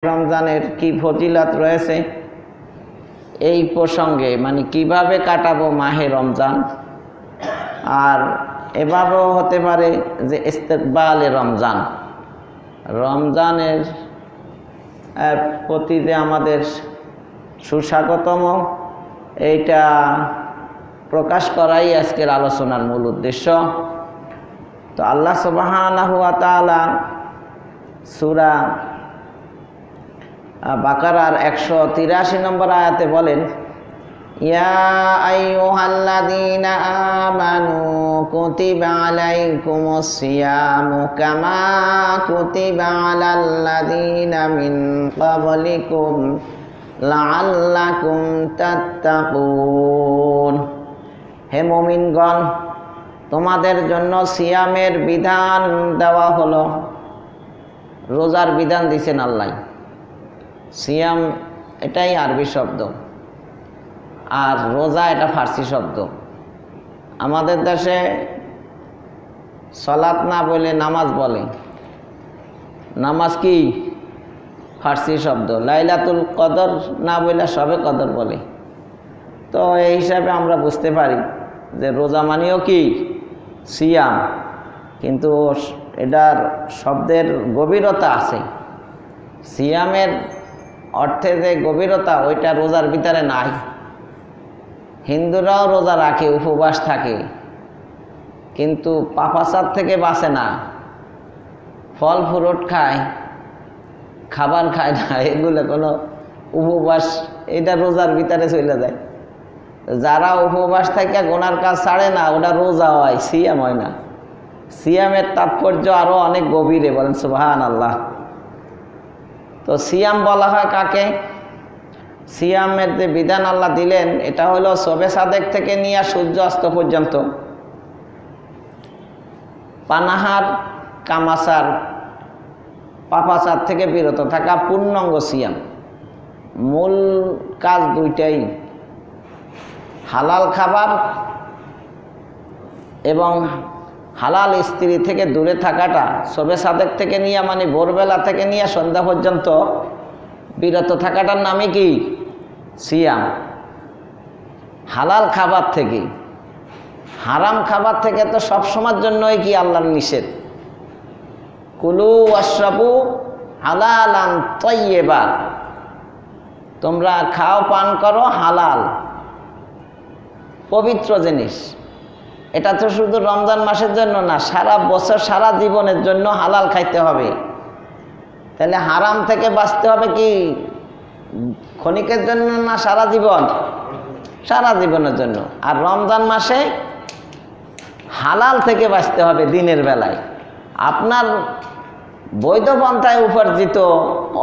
রমজানের কি ফজিলত রয়েছে এই প্রসঙ্গে, মানে কিভাবে কাটাবো মাহে রমজান। আর এভাবেও হতে পারে যে ইস্তেকবালে রমজান, রমজানের প্রতি যে আমাদের সুস্বাগতম, এইটা প্রকাশ করাই আজকের আলোচনার মূল উদ্দেশ্য। তো আল্লাহ সুবহানাহু ওয়া তাআলা সূরা বাকারার 183 নম্বর আয়াতে বলেন, ইয়া আইয়ুহাল্লাযীনা আমানু কুতিবা আলাইকুমুস সিয়ামু কামা কুতিবা আলাল্লাযীনা মিন ক্বাবলিকুম লাআল্লাকুম তাত্তাকুন। হে মুমিনগণ, তোমাদের জন্য সিয়ামের বিধান দেওয়া হলো। রোজার বিধান দিয়েছেন আল্লাহ। সিয়াম এটাই আরবি শব্দ, আর রোজা এটা ফার্সি শব্দ। আমাদের দেশে সলাত না বলে নামাজ বলে। নামাজ কি ফার্সি শব্দ। লাইলাতুল কদর না বলে সবে কদর বলে। তো এই হিসাবে আমরা বুঝতে পারি যে রোজা মানেও কি সিয়াম, কিন্তু এটার শব্দের গভীরতা আছে। সিয়ামের অর্থে যে গভীরতা, ওইটা রোজার ভিতরে নাই। হিন্দুরাও রোজা রাখে, উপবাস থাকে, কিন্তু পাপাচার থেকে বাঁচে না। ফল ফ্রুট খায়, খাবার খায় না, এগুলো কোনো উপবাস, এটা রোজার ভিতরে চলে যায়। যারা উপবাস থেকে গুনার কাজ ছাড়ে না, ওটা রোজা হয়, সিয়াম হয় না। সিয়ামের তাৎপর্য আরও অনেক গভীরে, বলেন সুবহানাল্লাহ। তো সিয়াম বলা হয় কাকে? সিয়ামের যে বিধান আল্লাহ দিলেন, এটা হলো শবে সাদেক থেকে নিয়ে সূর্য অস্ত পর্যন্ত পানাহার, কামাচার, পাপাচার থেকে বিরত থাকা পূর্ণাঙ্গ সিয়াম। মূল কাজ দুইটাই, হালাল খাবার এবং হালাল স্ত্রী থেকে দূরে থাকাটা। শবে সাদেক থেকে নিয়ে, মানে ভোরবেলা থেকে নিয়ে সন্ধ্যা পর্যন্ত বিরত থাকাটার নামই কি সিয়াম। হালাল খাবার থেকে, হারাম খাবার থেকে তো সব সময়ের জন্যই কি আল্লাহর নিষেধ। কুলু ওয়াশরাবু হালালান তাইয়্যিবা, তোমরা খাও পান করো হালাল পবিত্র জিনিস। এটা তো শুধু রমজান মাসের জন্য না, সারা বছর সারা জীবনের জন্য হালাল খাইতে হবে। তাহলে হারাম থেকে বাঁচতে হবে কি ক্ষণিকের জন্য না সারা জীবন? সারা জীবনের জন্য। আর রমজান মাসে হালাল থেকে বাঁচতে হবে দিনের বেলায়। আপনার বৈধ পন্থায় উপার্জিত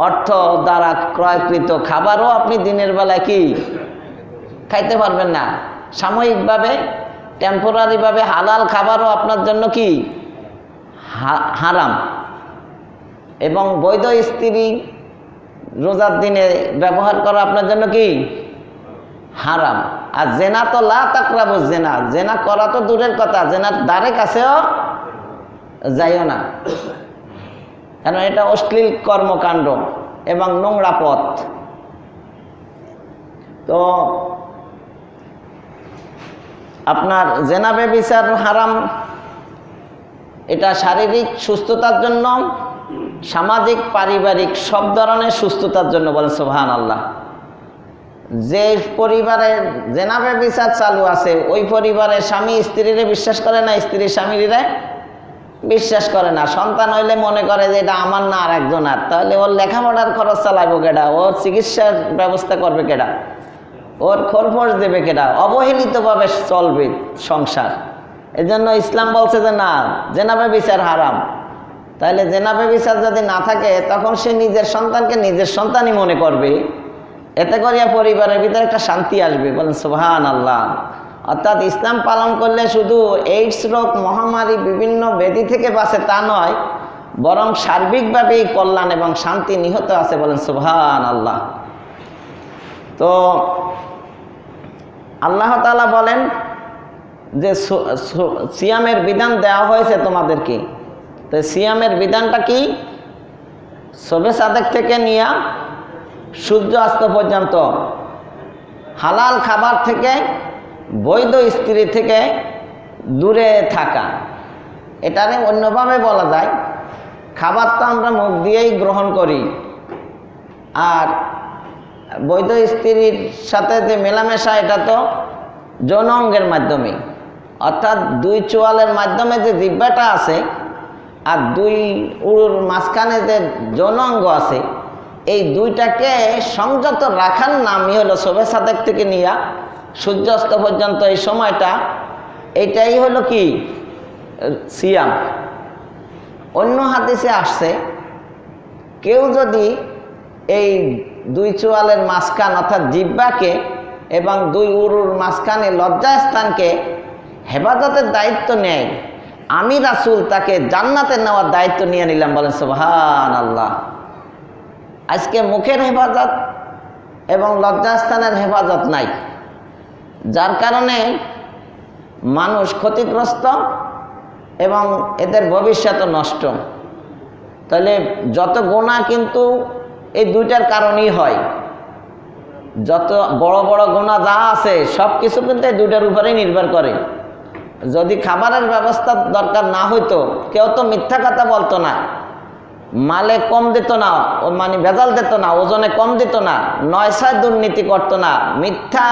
অর্থ দ্বারা ক্রয়কৃত খাবারও আপনি দিনের বেলায় কি খাইতে পারবেন না। সাময়িকভাবে, টেম্পোরারিভাবে হালাল খাবারও আপনার জন্য কি হারাম। এবং বৈধ স্ত্রী রোজার দিনে ব্যবহার করা আপনার জন্য কি হারাম। আর জেনা তো লা তাকরাবু জেনা, জেনা করা তো দূরের কথা, জেনার দ্বারে কাছেও যাইও না, কারণ এটা অশ্লীল কর্মকাণ্ড এবং নোংরা পথ। তো আপনার জেনা ব্যভিচার হারাম। এটা শারীরিক সুস্থতার জন্য, সামাজিক পারিবারিক সব ধরনের সুস্থতার জন্য, বলেন সুবহানাল্লাহ। যে পরিবারে জেনা ব্যভিচার চালু আছে, ওই পরিবারে স্বামী স্ত্রীরে বিশ্বাস করে না, স্ত্রী স্বামীরে বিশ্বাস করে না। সন্তান হইলে মনে করে যে এটা আমার না আর একজনের, তাহলে ওর লেখাপড়ার খরচ চালাইব কেডা, ওর চিকিৎসার ব্যবস্থা করবে কেডা, ওর খরচ দেবে কেডা, অবহেলিতভাবে চলবে সংসার। এজন্য ইসলাম বলছে যে না, জেনা ব্যভিচার হারাম। তাহলে জেনা ব্যভিচার যদি না থাকে, তখন সে নিজের সন্তানকে নিজের সন্তানই মনে করবে। এতে করিয়া পরিবারের ভিতরে একটা শান্তি আসবে, বলেন সুবহানাল্লাহ। অর্থাৎ ইসলাম পালন করলে শুধু এইডস রোগ, মহামারী, বিভিন্ন ব্যাধি থেকে বাঁচে তা নয়, বরং সার্বিকভাবেই কল্যাণ এবং শান্তি নিহত আছে, বলেন সুবহানাল্লাহ। তো আল্লাহ তাআলা বলেন যে সিয়ামের বিধান দেওয়া হয়েছে তোমাদেরকে। তো সিয়ামের বিধানটা কি? শবে সাদেক থেকে নিয়ে সূর্য অস্ত পর্যন্ত হালাল খাবার থেকে, বৈধ স্ত্রী থেকে দূরে থাকা। এটারে অন্যভাবে বলা যায়, খাবার তো আমরা মুখ দিয়েই গ্রহণ করি, আর বৈধ স্ত্রীর সাথে যে মেলামেশা এটা তো যৌন অঙ্গের মাধ্যমে, অর্থাৎ দুই চোয়ালের মাধ্যমে যে জিহ্বাটা আছে আর দুই উরুর মাঝখানে যে যৌন অঙ্গ আছে, এই দুইটাকে সংযত রাখার নামই হলো শবে সাদেক থেকে নিয়ে সূর্যাস্ত পর্যন্ত এই সময়টা, এইটাই হলো কি সিয়াম। অন্য হাদিসে আসছে, কেউ যদি এই দুই চোয়ালের মাঝখান অর্থাৎ জিহ্বাকে এবং দুই উরুর মাঝখানে লজ্জাস্থানকে হেফাজতের দায়িত্ব নেয়, আমি রাসূল তাকে জান্নাতে নেওয়ার দায়িত্ব নিয়ে নিলাম। বলেন সুবহানাল্লাহ। আজকে মুখের হেফাজত এবং লজ্জাস্থানের হেফাজত নাই, যার কারণে মানুষ ক্ষতিগ্রস্ত এবং এদের ভবিষ্যৎ নষ্ট। তাহলে যত গুনাহ কিন্তু এই দুইটার কারণেই হয়। যত বড় বড় গুনাহ যা আছে সব কিছু কিন্তু এই দুইটার উপরেই নির্ভর করে। যদি খাবারের ব্যবস্থা দরকার না হইতো, কেউ তো মিথ্যা কথা বলতো না, মালে কম দিত না, মানে ভেজাল দিত না, ওজনে কম দিত না, নয়সায় দুর্নীতি করতো না, মিথ্যা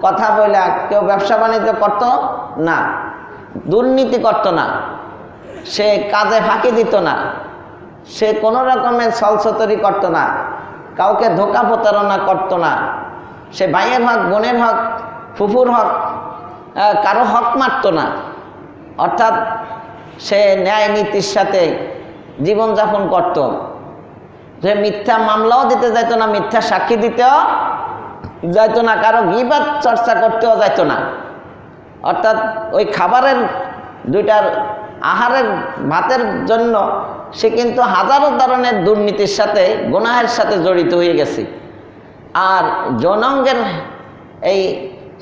কথা বলে কেউ ব্যবসা বাণিজ্য করতো না, দুর্নীতি করতো না, সে কাজে ফাঁকি দিত না, সে কোনো রকমের ছলছতরি করতো না, কাউকে ধোঁকা প্রতারণা করতো না, সে ভাইয়ের হক, বোনের হক, ফুফুর হক, কারো হক মারতো না। অর্থাৎ সে ন্যায় নীতির সাথে জীবনযাপন করত। সে মিথ্যা মামলাও দিতে যাইত না, মিথ্যা সাক্ষী দিতেও যাইত না, কারো গীবাত চর্চা করতেও যাইত না। অর্থাৎ ওই খাবারের দুইটার আহারের ভাতের জন্য সে কিন্তু হাজারো ধরনের দুর্নীতির সাথে, গুনাহের সাথে জড়িত হয়ে গেছে। আর যৌনাঙ্গের এই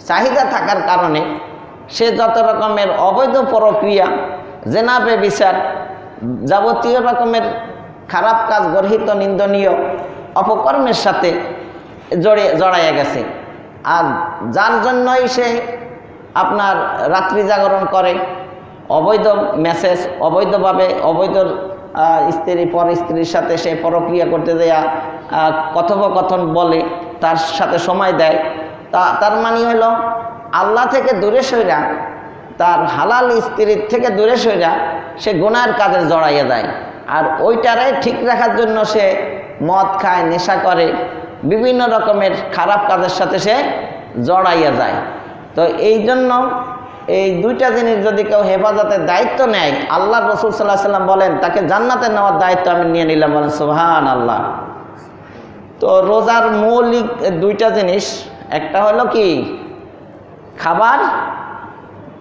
চাহিদা থাকার কারণে সে যত রকমের অবৈধ প্রক্রিয়া, জেনা ব্যভিচার, যাবতীয় রকমের খারাপ কাজ, গর্হিত নিন্দনীয় অপকর্মের সাথে জড়াইয়া গেছে। আর যার জন্যই সে আপনার রাত্রি জাগরণ করে, অবৈধ মেসেজ, অবৈধভাবে অবৈধ স্ত্রী পর স্ত্রীর সাথে সে প্রক্রিয়া করতে দেয়া কথোপকথন বলে, তার সাথে সময় দেয়। তার মানে হলো আল্লাহ থেকে দূরে সইরা, তার হালাল স্ত্রীর থেকে দূরে সইরা সে গুনার কাজে জড়াইয়া যায়। আর ওইটারে ঠিক রাখার জন্য সে মদ খায়, নেশা করে, বিভিন্ন রকমের খারাপ কাজের সাথে সে জড়াইয়া যায়। তো এই জন্য এই দুইটা জিনিস যদি কেউ হেফাজতের দায়িত্ব নেয়, আল্লাহ রসুল সাল্লাল্লাহু আলাইহি ওয়াসাল্লাম বলেন তাকে জান্নাতে নেওয়ার দায়িত্ব আমি নিয়ে নিলাম। বলেন সুবহানাল্লাহ। তো রোজার মৌলিক দুইটা জিনিস, একটা হলো কি খাবার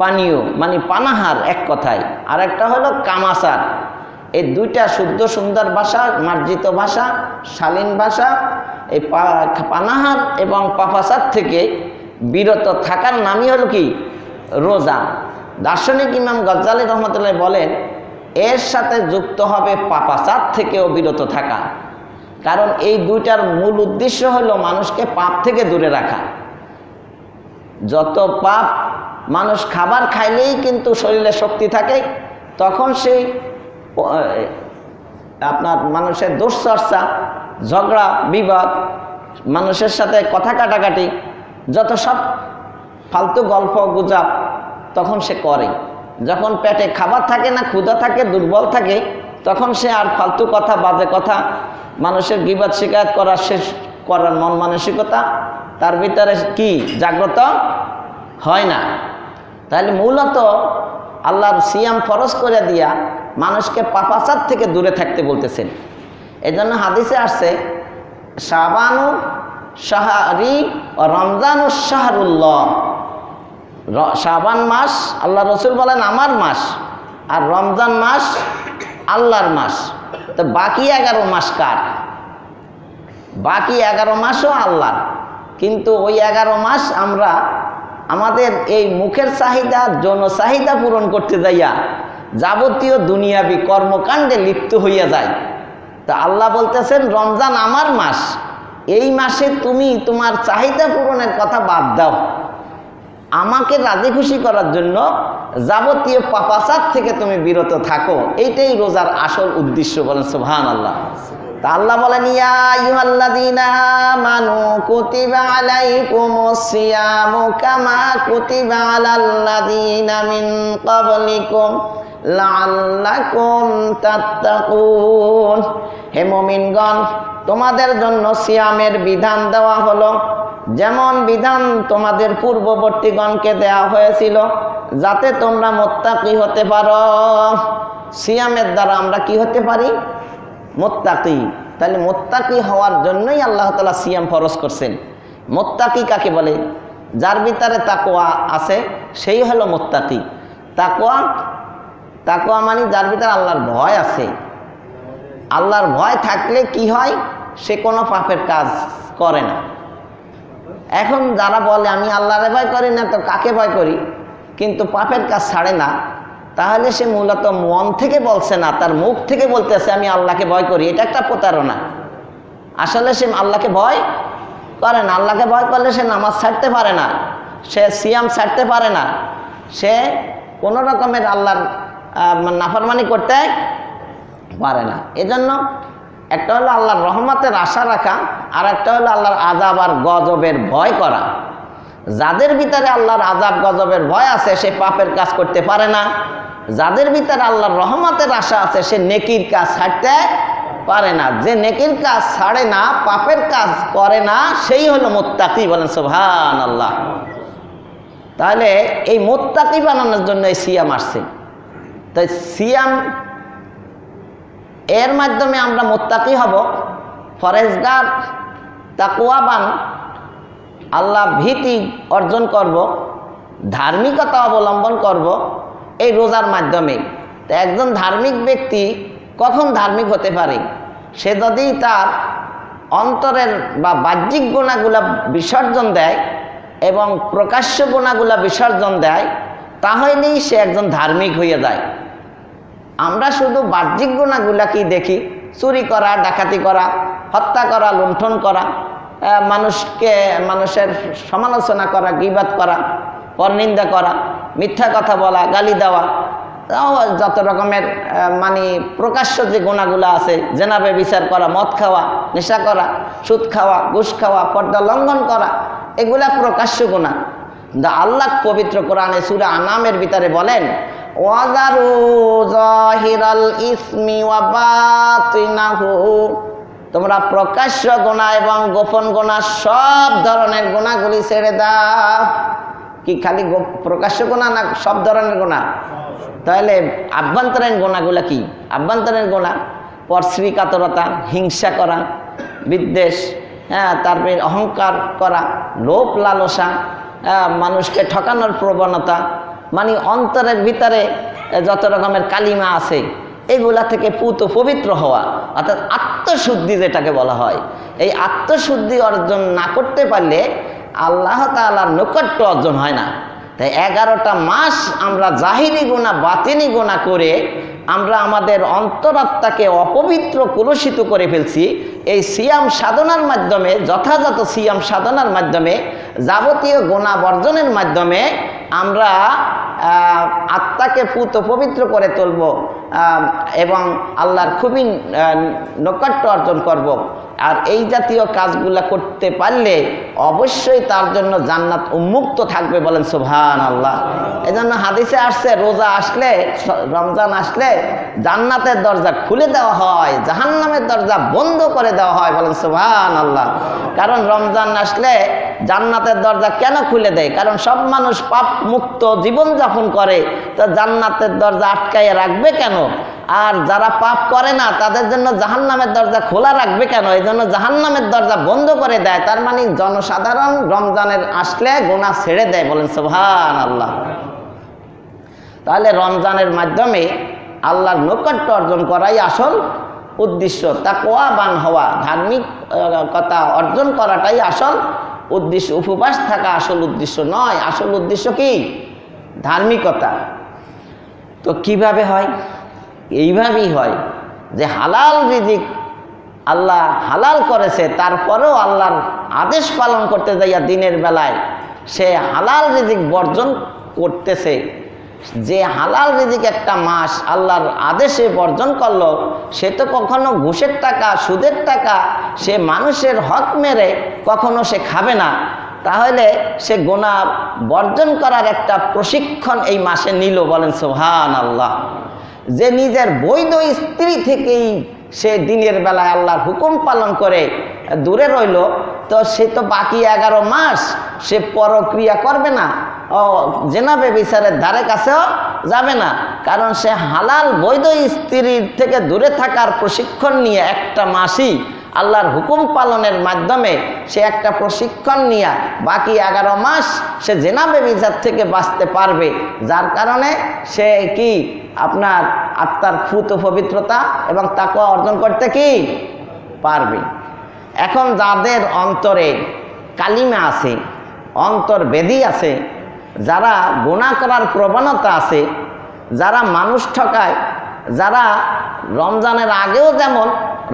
পানীয় মানে পানাহার এক কথায়, আর একটা হলো কামাচার। এই দুইটা শুদ্ধ সুন্দর ভাষা, মার্জিত ভাষা, শালীন ভাষা, এই পানাহার এবং পাপাচার থেকে বিরত থাকার নামই হলো কি রোজা। দার্শনিক ইমাম গজ্জালী রহমতুল্লাহ বলেন এর সাথে যুক্ত হবে পাপাচার থেকেও বিরত থাকা, কারণ এই দুইটার মূল উদ্দেশ্য হলো মানুষকে পাপ থেকে দূরে রাখা। যত পাপ, মানুষ খাবার খাইলেই কিন্তু শরীরে শক্তি থাকে, তখন সেই আপনার মানুষের দুশ্চর্চা, ঝগড়া বিবাদ, মানুষের সাথে কথা কাটাকাটি, যত সব ফালতু গল্প গুজব তখন সে করে। যখন পেটে খাবার থাকে না, ক্ষুধা থাকে, দুর্বল থাকে, তখন সে আর ফালতু কথা, বাজে কথা, মানুষের গীবত শিকায়ত করার শেষ করার মন মানসিকতা তার ভিতরে কি জাগ্রত হয় না। তাহলে মূলত আল্লাহর সিয়াম ফরজ করে দিয়া মানুষকে পাপাচার থেকে দূরে থাকতে বলতেছেন। এই জন্য হাদিসে আসছে শাবানু শাহরি ও রমজানু শাহরুল্লাহ। শাবান মাস আল্লাহ রসুল বলেন আমার মাস, আর রমজান মাস আল্লাহর মাস। তো বাকি 11 মাস কার? বাকি 11 মাসও আল্লাহর। কিন্তু ওই 11 মাস আমরা আমাদের এই মুখের চাহিদা, যৌন চাহিদা পূরণ করতে যাইয়া যাবতীয় দুনিয়াবি কর্মকাণ্ডে লিপ্ত হইয়া যায়। তা আল্লাহ বলতেছেন রমজান আমার মাস, এই মাসে তুমি তোমার চাহিদা পূরণের কথা বাদ দাও, আমাকে রাজি খুশি করার জন্য যাবতীয় পাপাচার থেকে তুমি বিরত থাকো। এইটাই রোজার আসল উদ্দেশ্য। বলেন সুবহানাল্লাহ। তা আল্লাহ বলেন ইয়া আইয়ুহাল্লাযীনা আমানু কুতিবা আলাইকুমুস সিয়ামু কামা কুতিবা আলাল্লাযীনা মিন ক্বাবলিকুম লাআল্লাকুম তাত্তাকুন। হে মুমিনগণ, তোমাদের জন্য সিয়ামের বিধান দেওয়া হলো, যেমন বিধান তোমাদের পূর্ববর্তীগণকে দেওয়া হয়েছিল, যাতে তোমরা মুত্তাকি হতে পারো। সিয়ামের দ্বারা আমরা কি হতে পারি? মুত্তাকি। তাহলে মুত্তাকি হওয়ার জন্যই আল্লাহ তাআলা সিয়াম ফরজ করছেন। মুত্তাকি কাকে বলে? যার ভিতরে তাকওয়া আছে সেই হলো মুত্তাকি। তাকওয়া মানে যার ভিতরে আল্লাহর ভয় আছে। আল্লাহর ভয় থাকলে কি হয়? সে কোনো পাপের কাজ করে না। এখন যারা বলে আমি আল্লাহরে ভয় করি না, তো কাকে ভয় করি, কিন্তু পাপের কাজ ছাড়ে না, তাহলে সে মূলত মন থেকে বলছে না, তার মুখ থেকে বলতেছে আমি আল্লাহকে ভয় করি। এটা একটা প্রতারণা। আসলে সে আল্লাহকে ভয় করে না। আল্লাহকে ভয় করলে সে নামাজ ছাড়তে পারে না, সে সিয়াম ছাড়তে পারে না, সে কোনো রকমের আল্লাহর নাফরমানি করতে পারে না। এজন্য একটা হলো আল্লাহর রহমতের আশা রাখা, আর একটা হলো আল্লাহর আযাব আর গজবের ভয় করা। যাদের ভিতরে আল্লাহর আযাব গজবের ভয় আছে সে পাপের কাজ করতে পারে না। যাদের ভিতরে আল্লাহর রহমতের আশা আছে সে নেকির কাজ ছাড়তে পারে না। যে নেকির কাজ ছাড়ে না, পাপের কাজ করে না, সেই হলো মুত্তাকি। বলেন সুবহানাল্লাহ। তাহলে এই মুত্তাকি বানানোর জন্য এই সিয়াম আসছে। তাই সিয়াম এর মাধ্যমে আমরা মুত্তাকি হব, ফরেজগার তাকওয়াবান, আল্লাহ ভীতি অর্জন করব, ধার্মিকতা অবলম্বন করব এই রোজার মাধ্যমে। তো একজন ধার্মিক ব্যক্তি কখন ধার্মিক হতে পারে? সে যদি তার অন্তরের বা বাহ্যিক গুণাগুলা বিসর্জন দেয় এবং প্রকাশ্য গুণাগুলা বিসর্জন দেয়, তাহলেই সে একজন ধার্মিক হয়ে যায়। আমরা শুধু বাহ্যিক গুণাগুলা কি দেখি? চুরি করা, ডাকাতি করা, হত্যা করা, লুণ্ঠন করা, মানুষের সমালোচনা করা, গীবাত করা, পরনিন্দা করা, মিথ্যা কথা বলা, গালি দেওয়া, যত রকমের প্রকাশ্য যে গুণাগুলো আছে, জেনা ব্যভিচার করা, মদ খাওয়া, নেশা করা, সুদ খাওয়া, ঘুষ খাওয়া, পর্দা লঙ্ঘন করা, এগুলা প্রকাশ্য গুণা। আল্লাহ পবিত্র কোরআনে সূরা আনামের ভিতরে বলেন ওয়াযারু যাহিরাল ইসমি ওয়া বাতিনাহু, তোমরা প্রকাশ্য গুনাহ এবং গোপন গুনাহ সব ধরনের গুনাহগুলি ছেড়ে দাও। কি খালি প্রকাশ্য গুনাহ না সব ধরনের গুনাহ? তাহলে আভ্যন্তরীণ গুনাহগুলো কি? আভ্যন্তরীণ গুনাহ পরশ্রীকাতরতা, হিংসা করা, বিদ্বেষ, তারপরে অহংকার করা, লোভ লালসা, মানুষকে ঠকানোর প্রবণতা, অন্তরের ভিতরে যত রকমের কালিমা আছে এগুলা থেকে পবিত্র হওয়া, অর্থাৎ আত্মশুদ্ধি যেটাকে বলা হয়। এই আত্মশুদ্ধি অর্জন না করতে পারলে আল্লাহ তাআলার নৈকট্য অর্জন হয় না। তাই 11টা মাস আমরা জাহিরি গুনাহ, বাতিনি গুনাহ করে আমরা আমাদের অন্তরাত্মাকে অপবিত্র, কলুষিত করে ফেলছি। এই সিয়াম সাধনার মাধ্যমে, যথাযথ সিয়াম সাধনার মাধ্যমে, যাবতীয় গুনাহ বর্জনের মাধ্যমে আমরা আত্মাকে পবিত্র করে তুলব এবং আল্লাহর খুবই নৈকট্য অর্জন করব। আর এই জাতীয় কাজগুলা করতে পারলে অবশ্যই তার জন্য জান্নাত উন্মুক্ত থাকবে। বলেন সুবহানাল্লাহ। এজন্য হাদিসে আসছে রোজা আসলে, রমজান আসলে জান্নাতের দরজা খুলে দেওয়া হয়, জাহান্নামের দরজা বন্ধ করে দেওয়া হয়। বলেন সুবহানাল্লাহ। কারণ রমজান আসলে জান্নাতের দরজা কেন খুলে দেয়? কারণ সব মানুষ পাপ মুক্ত জীবনযাপন করে, তো জান্নাতের দরজা আটকাইয়ে রাখবে কেন? আর যারা পাপ করে না তাদের জন্য জাহান্নামের দরজা খোলা রাখবে কেন? এই জন্য জাহান্নামের দরজা বন্ধ করে দেয়। তার মানে জনসাধারণ রমজানের আসলে গুনাহ ছেড়ে দেয়। বলেন সুবহানাল্লাহ। তাহলে রমজানের মাধ্যমে আল্লাহর নৈকট্য অর্জন করাই আসল উদ্দেশ্য। তাকওয়াবান হওয়া, ধার্মিকতা অর্জন করাটাই আসল উদ্দেশ্য। উপবাস থাকা আসল উদ্দেশ্য নয়। আসল উদ্দেশ্য কি? ধার্মিকতা। তো কিভাবে হয়? এইভাবেই হয় যে হালাল রিজিক আল্লাহ হালাল করেছে, তারপরেও আল্লাহর আদেশ পালন করতে যাইয়া দিনের বেলায় সে হালাল রিজিক বর্জন করতেছে। যে হালাল রিজিক একটা মাস আল্লাহর আদেশে বর্জন করলো, সে তো কখনো ঘুষের টাকা, সুদের টাকা, সে মানুষের হক মেরে কখনো সে খাবে না। তাহলে সে গুনাহ বর্জন করার একটা প্রশিক্ষণ এই মাসে নিল। বলেন সুবহানাল্লাহ। যে নিজের বৈধ স্ত্রী থেকেই সে দিনের বেলায় আল্লাহর হুকুম পালন করে দূরে রইল, তো সে তো বাকি 11 মাস সে পরক্রিয়া করবে না, জেনা ব্যভিচারের ধারে কাছেও যাবে না। কারণ সে হালাল বৈধ স্ত্রীর থেকে দূরে থাকার প্রশিক্ষণ নিয়ে একটা মাসই আল্লাহর হুকুম পালনের মাধ্যমে সে একটা প্রশিক্ষণ নিয়ে বাকি 11 মাস সে জেনা ব্যভিচার থেকে বাঁচতে পারবে। যার কারণে সে কি আপনার আত্মার ফুত পবিত্রতা এবং তাকওয়া অর্জন করতে কি পারবে। এখন যাদের অন্তরে কালিমা আছে, অন্তর বেদী আছে, যারা গুনাহ করার প্রবণতা আছে, যারা মানুষ ঠকায়, যারা রমজানের আগেও যেমন,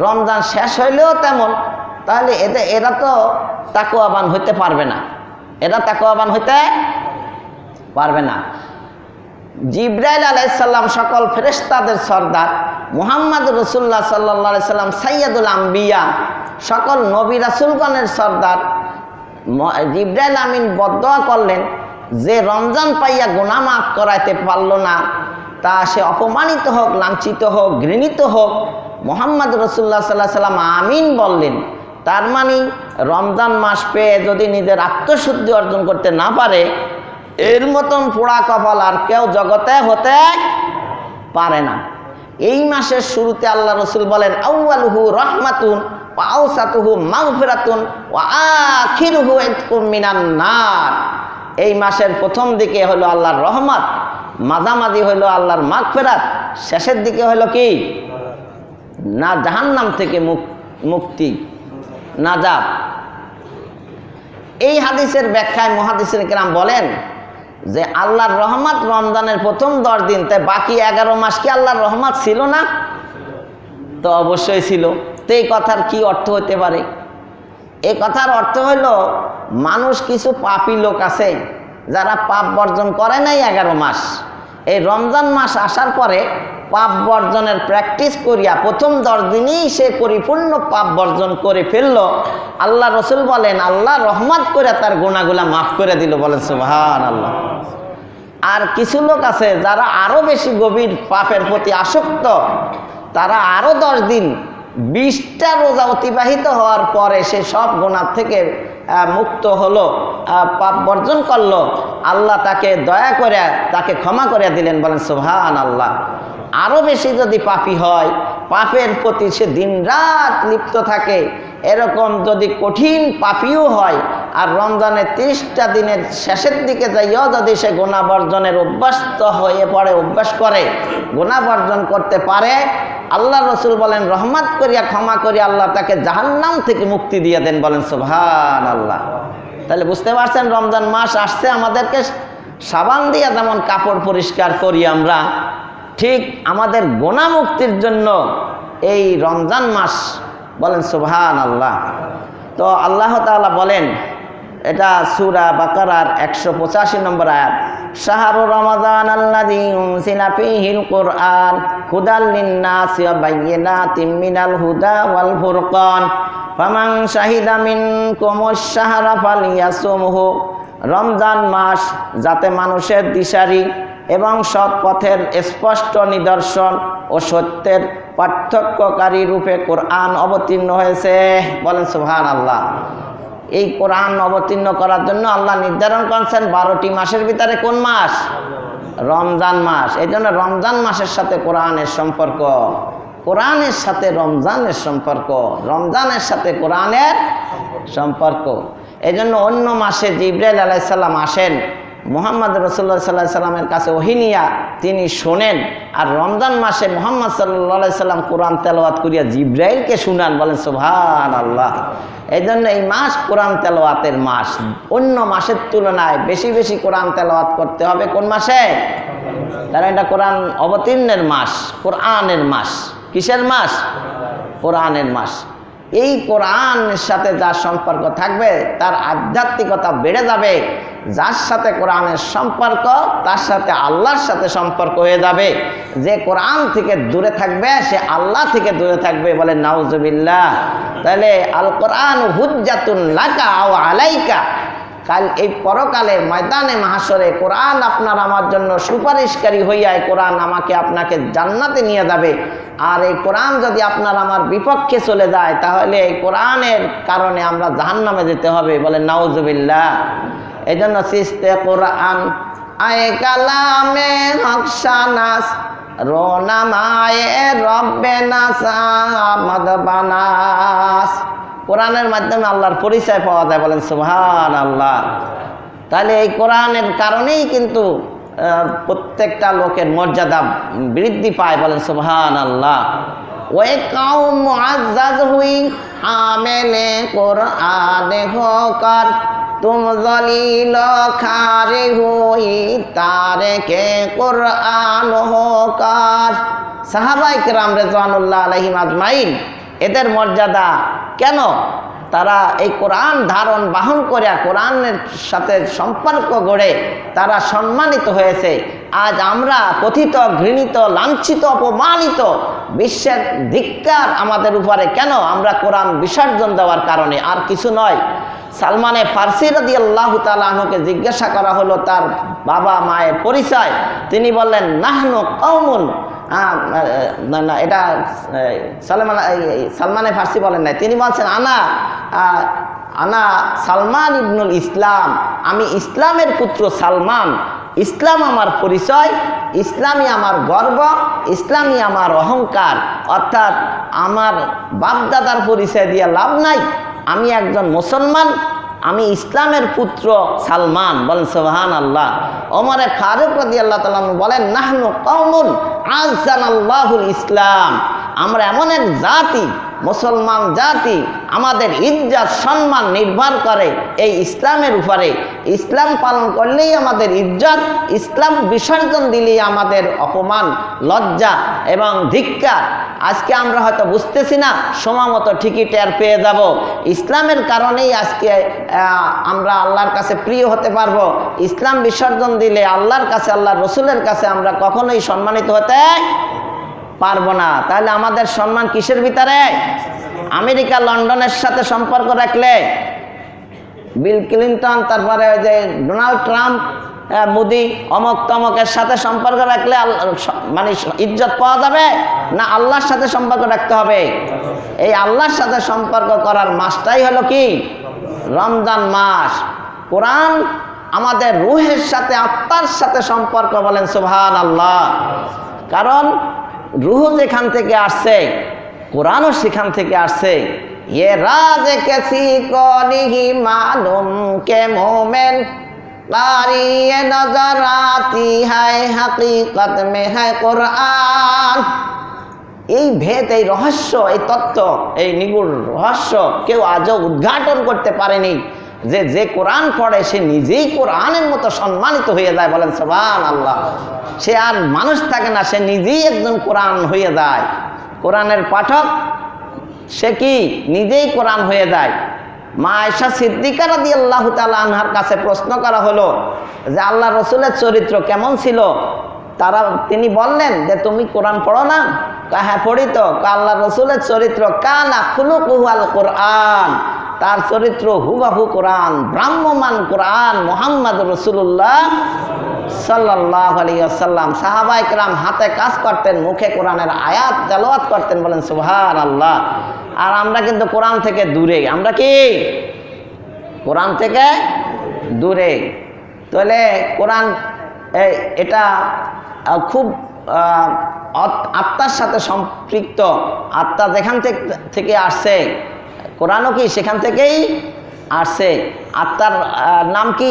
রমজান শেষ হইলেও তেমন, তাহলে এরা তো তাকওয়াবান হইতে পারবে না, এরা তাকওয়াবান হইতে পারবে না। জিবরাইল আলাইহিস সালাম সকল ফেরেশতাদের সরদার, মুহাম্মদ রাসূলুল্লাহ সাল্লাল্লাহু আলাইহি সাল্লাম সাইয়্যিদুল আম্বিয়া, সকল নবী রাসূলগণের সরদার জিবরাইল আমিন বদদোয়া করলেন যে রমজান পাইয়া গুনাহ মাফ করাইতে পারল না, তা সে অপমানিত হোক, লাঞ্ছিত হোক, ঘৃণিত হোক। মুহাম্মদ রাসূলুল্লাহ সাল্লাল্লাহু আলাইহি সাল্লাম আমিন বললেন। তার মানে রমজান মাস পেয়ে যদি নিজের আত্মশুদ্ধি অর্জন করতে না পারে, এর মতন পোড়া কপাল আর কেউ জগতে হতে পারে না। এই মাসের শুরুতে আল্লাহ রসুল বলেন, আউয়ালুহু রাহমাতুন ওয়া আওসাতুহু মাগফিরাতুন ওয়া আখিরুহু ইতকুম মিনান নার। এই মাসের প্রথম দিকে হলো আল্লাহর রহমত, মাঝামাঝি হলো আল্লাহর মাগফিরাত, শেষের দিকে হলো কি না জাহান্নাম থেকে মুক্তি, নাজাত। এই হাদিসের ব্যাখ্যায় মুহাদ্দিসিন কিরাম বলেন যে আল্লাহর রহমত রমজানের প্রথম 10 দিন, তাই বাকি 11 মাস কি আল্লাহর রহমত ছিল না? তো অবশ্যই ছিল। তো এই কথার কি অর্থ হতে পারে? এই কথার অর্থ হইল, মানুষ কিছু পাপী লোক আছে যারা পাপ বর্জন করে নাই 11 মাস। এই রমজান মাস আসার পরে পাপ বর্জনের প্র্যাকটিস করিয়া প্রথম 10 দিনই সে পরিপূর্ণ পাপ বর্জন করে ফেললো। আল্লাহ রসুল বলেন আল্লাহ রহমত করে তার গুনাহগুলা মাফ করে দিল। বলেন সুবহানাল্লাহ। আর কিছু লোক আছে যারা আরো বেশি গভীর পাপের প্রতি আসক্ত, তারা আরো 10 দিন 20টা রোজা অতিবাহিত হওয়ার পরে সে সব গুনাহ থেকে মুক্ত হলো, পাপ বর্জন করলো। আল্লাহ তাকে দয়া করে তাকে ক্ষমা করে দিলেন। বলেন সুবহানাল্লাহ। আরো বেশি যদি পাপী হয়, পাপের প্রতি সে দিন রাত লিপ্ত থাকে, এরকম যদি কঠিন পাপীও হয়, আর রমজানের 30টা দিনের শেষের দিকে যাইও যদি সে গুনাহ বর্জনের অভ্যস্ত হয়ে পড়ে, অভ্যাস করে, গুনাহ বর্জন করতে পারে, আল্লাহ রসুল বলেন রহমত করিয়া ক্ষমা করিয়া আল্লাহ তাকে জাহান্নাম থেকে মুক্তি দিয়ে দেন। বলেন সুবহানাল্লাহ। তাহলে বুঝতে পারছেন, রমজান মাস আসছে, আমাদেরকে সাবান দিয়া যেমন কাপড় পরিষ্কার করি আমরা, ঠিক আমাদের গুনাহ মুক্তির জন্য এই রমজান মাস। বলেন সুবহানাল্লাহ। তো আল্লাহ তাআলা বলেন, এটা সূরা বাকারার 185 নম্বর আয়াত, শাহরু রমাদান আল্লাযী উনজিলা ফীহিল কুরআন হুদাল লিন-নাসি ওয়া বায়্যিনাতিম মিনাল হুদা ওয়াল ফুরকান ফামান শাহিদা মিনকুমুশ শাহরা ফালিয়াসুমহু। রমজান মাস যাতে মানুষের দিশারি এবং সৎ পথের স্পষ্ট নিদর্শন ও সত্যের পার্থক্যকারী রূপে কোরআন অবতীর্ণ হয়েছে। বলেন সুবহানাল্লাহ। এই কোরআন অবতীর্ণ করার জন্য আল্লাহ নির্ধারণ করেছেন 12টি মাসের ভিতরে কোন মাস? রমজান মাস। এই জন্য রমজান মাসের সাথে কোরআনের সম্পর্ক, কোরআনের সাথে রমজানের সম্পর্ক, রমজানের সাথে কোরআনের সম্পর্ক। এই জন্য অন্য মাসে জিবরাইল আলাইহিস সালাম আসেন, মুহাম্মদ রাসূলুল্লাহ সাল্লাল্লাহু আলাইহি সাল্লামের কাছে ওহী নিয়া তিনি শোনেন, আর রমজান মাসে মুহাম্মদ সাল্লাল্লাহু আলাইহি সাল্লাম কোরআন তেলাওয়াত করিয়া জিবরাইলকে শুনান। বলেন সুবহানাল্লাহ। এই জন্য এই মাস কোরআন তেলাওয়াতের মাস। অন্য মাসের তুলনায় বেশি বেশি কোরআন তেলাওয়াত করতে হবে কোন মাসে? কারণ এটা কোরআন অবতীর্ণের মাস, কোরআনের মাস। কিসের মাস? কোরআনের মাস। এই কোরআনের সাথে যার সম্পর্ক থাকবে তার আধ্যাত্মিকতা বেড়ে যাবে। যার সাথে কোরআনের সম্পর্ক তার সাথে আল্লাহর সাথে সম্পর্ক হয়ে যাবে। যে কোরআন থেকে দূরে থাকবে সে আল্লাহ থেকে দূরে থাকবে, বলে নাউজুবিল্লাহ। তাহলে আল কোরআন হুজ্জাতুন লাকা আও আলাইকা, কাল এই পরকালে ময়দানে মাহশরে কোরআন আপনার আমার জন্য সুপারিশকারী হইয়া এই কোরআন আমাকে আপনাকে জান্নাতে নিয়ে যাবে। আর এই কোরআন যদি আপনার আমার বিপক্ষে চলে যায় তাহলে এই কোরআনের কারণে আমরা জাহান্নামে যেতে হবে, বলে নাউজুবিল্লাহ। এই জন্য সিস্তে কোরআন আয়ে কালামে হকশানাস রোনামায়ে রব্বে নাসামদ বানাস। কোরআনের মাধ্যমে আল্লাহর পরিচয় পাওয়া যায়, বলেন সুবহানাল্লাহ। তাহলে এই কোরআনের কারণেই কিন্তু প্রত্যেকটা লোকের মর্যাদা বৃদ্ধি পায়, বলেন সুবহানাল্লাহ। ওই কওম মুআজ্জাজ হুই আমেলে কোরআনে হোকর, তুম জলিল খারে হুই তারেকে কোরআন হোকর। সাহাবায়ে কেরাম রিজওয়ানুল্লাহ আলাইহিম আজমাইন, এদের মর্যাদা কেন? তারা এই কোরআন ধারণ বাহন করে কোরআনের সাথে সম্পর্ক গড়ে তারা সম্মানিত হয়েছে। আজ আমরা কথিত, ঘৃণিত, লাঞ্ছিত, অপমানিত, বিশ্বের ধিক্কার আমাদের উপরে কেন? আমরা কোরআন বিসর্জন দেওয়ার কারণে, আর কিছু নয়। সালমানে ফার্সি রাদিয়াল্লাহু তাআলা আনহুকে জিজ্ঞাসা করা হলো তার বাবা মায়ের পরিচয়। তিনি বললেন নাহনু কওমুন, না এটা সালমানে ফার্সি বলেন নাই, তিনি বলছেন আনা সালমান ইবনুল ইসলাম, আমি ইসলামের পুত্র সালমান। ইসলাম আমার পরিচয়, ইসলামই আমার গর্ব, ইসলামই আমার অহংকার। অর্থাৎ আমার বাপদাদার পরিচয় দিয়ে লাভ নাই, আমি একজন মুসলমান, আমি ইসলামের পুত্র সালমান, বলেন সুবহানাল্লাহ। ওমরে ফারুক রাদিয়াল্লাহু তাআলা বলেন নাহনু কওমুন আযযানাল্লাহুল ইসলাম, আমরা এমন এক জাতি, মুসলমান জাতি, আমাদের ইজ্জত সম্মান নির্ভর করে এই ইসলামের উপরে। ইসলাম পালন করলেই আমাদের ইজ্জত, ইসলাম বিসর্জন দিলেই আমাদের অপমান, লজ্জা এবং ধিক্কার। আজকে আমরা হয়তো বুঝতেছি না, সময় মতো ঠিকই টের পেয়ে যাব। ইসলামের কারণেই আজকে আমরা আল্লাহর কাছে প্রিয় হতে পারবো। ইসলাম বিসর্জন দিলে আল্লাহর কাছে, আল্লাহর রসুলের কাছে আমরা কখনোই সম্মানিত হতে পারবো না। তাহলে আমাদের সম্মান কিসের ভিতরে? আমেরিকা লন্ডনের সাথে সম্পর্ক রাখলে, বিল ক্লিন্টন, তারপরে ওই যে ডোনাল্ড ট্রাম্প, মোদি, অমক তমকের সাথে সম্পর্ক রাখলে মানে ইজ্জত পাওয়া যাবে না? আল্লাহর সাথে সম্পর্ক রাখতে হবে। এই আল্লাহর সাথে সম্পর্ক করার মাসটাই হলো কি? রমজান মাস। কোরআন আমাদের রুহের সাথে, আত্মার সাথে সম্পর্ক, বলেন সুবহানাল্লাহ। কারণ রুহ যেখান থেকে আসছে, কোরআনও সেখান থেকে আসছে। ये राज किसी को नहीं मालूम के मोमेन कारी ये नजर आती है हकीकत में है कुरान। এই ভেদ, এই রহস্য, এই তত্ত্ব, এই নিগুড় রহস্য কেউ আজও উদ্ঘাটন করতে পারেনি। যে কোরআন পড়ে সে নিজেই কোরআনের মতো সম্মানিত হয়ে যায়, বলেন সুবহানাল্লাহ। সে আর মানুষ থাকে না, সে নিজেই একজন কোরআন হয়ে যায়। কোরআনের পাঠক সে কি নিজেই কোরআন হয়ে যায়। মা আয়েশা সিদ্দিকা রাদিয়াল্লাহু তাআলা আনহার কাছে প্রশ্ন করা হলো যে আল্লাহ রসুলের চরিত্র কেমন ছিল। তিনি বললেন যে তুমি কোরআন পড়ো না? হ্যাঁ পড়ি তো। আল্লাহ রসুলের চরিত্র কানা খুলুকুহু আল কোরআন, তার চরিত্র হুবহু কোরআন, ব্রাহ্মমান কোরআন, মুহাম্মদ রাসূলুল্লাহ সাল্লাল্লাহু আলাইহি ওয়াসাল্লাম। সাহাবায়ে কেরাম হাতে কাজ করতেন, মুখে কোরআনের আয়াত তেলাওয়াত করতেন, বলেন সুবহানাল্লাহ। আর আমরা কিন্তু কোরআন থেকে দূরে। আমরা কি কোরআন থেকে দূরে? তাহলে কোরআন এটা খুব আত্মার সাথে সম্পৃক্ত। আত্মা যেখান থেকে আসছে, কোরআনও কি সেখান থেকেই আসছে। আত্মার নাম কি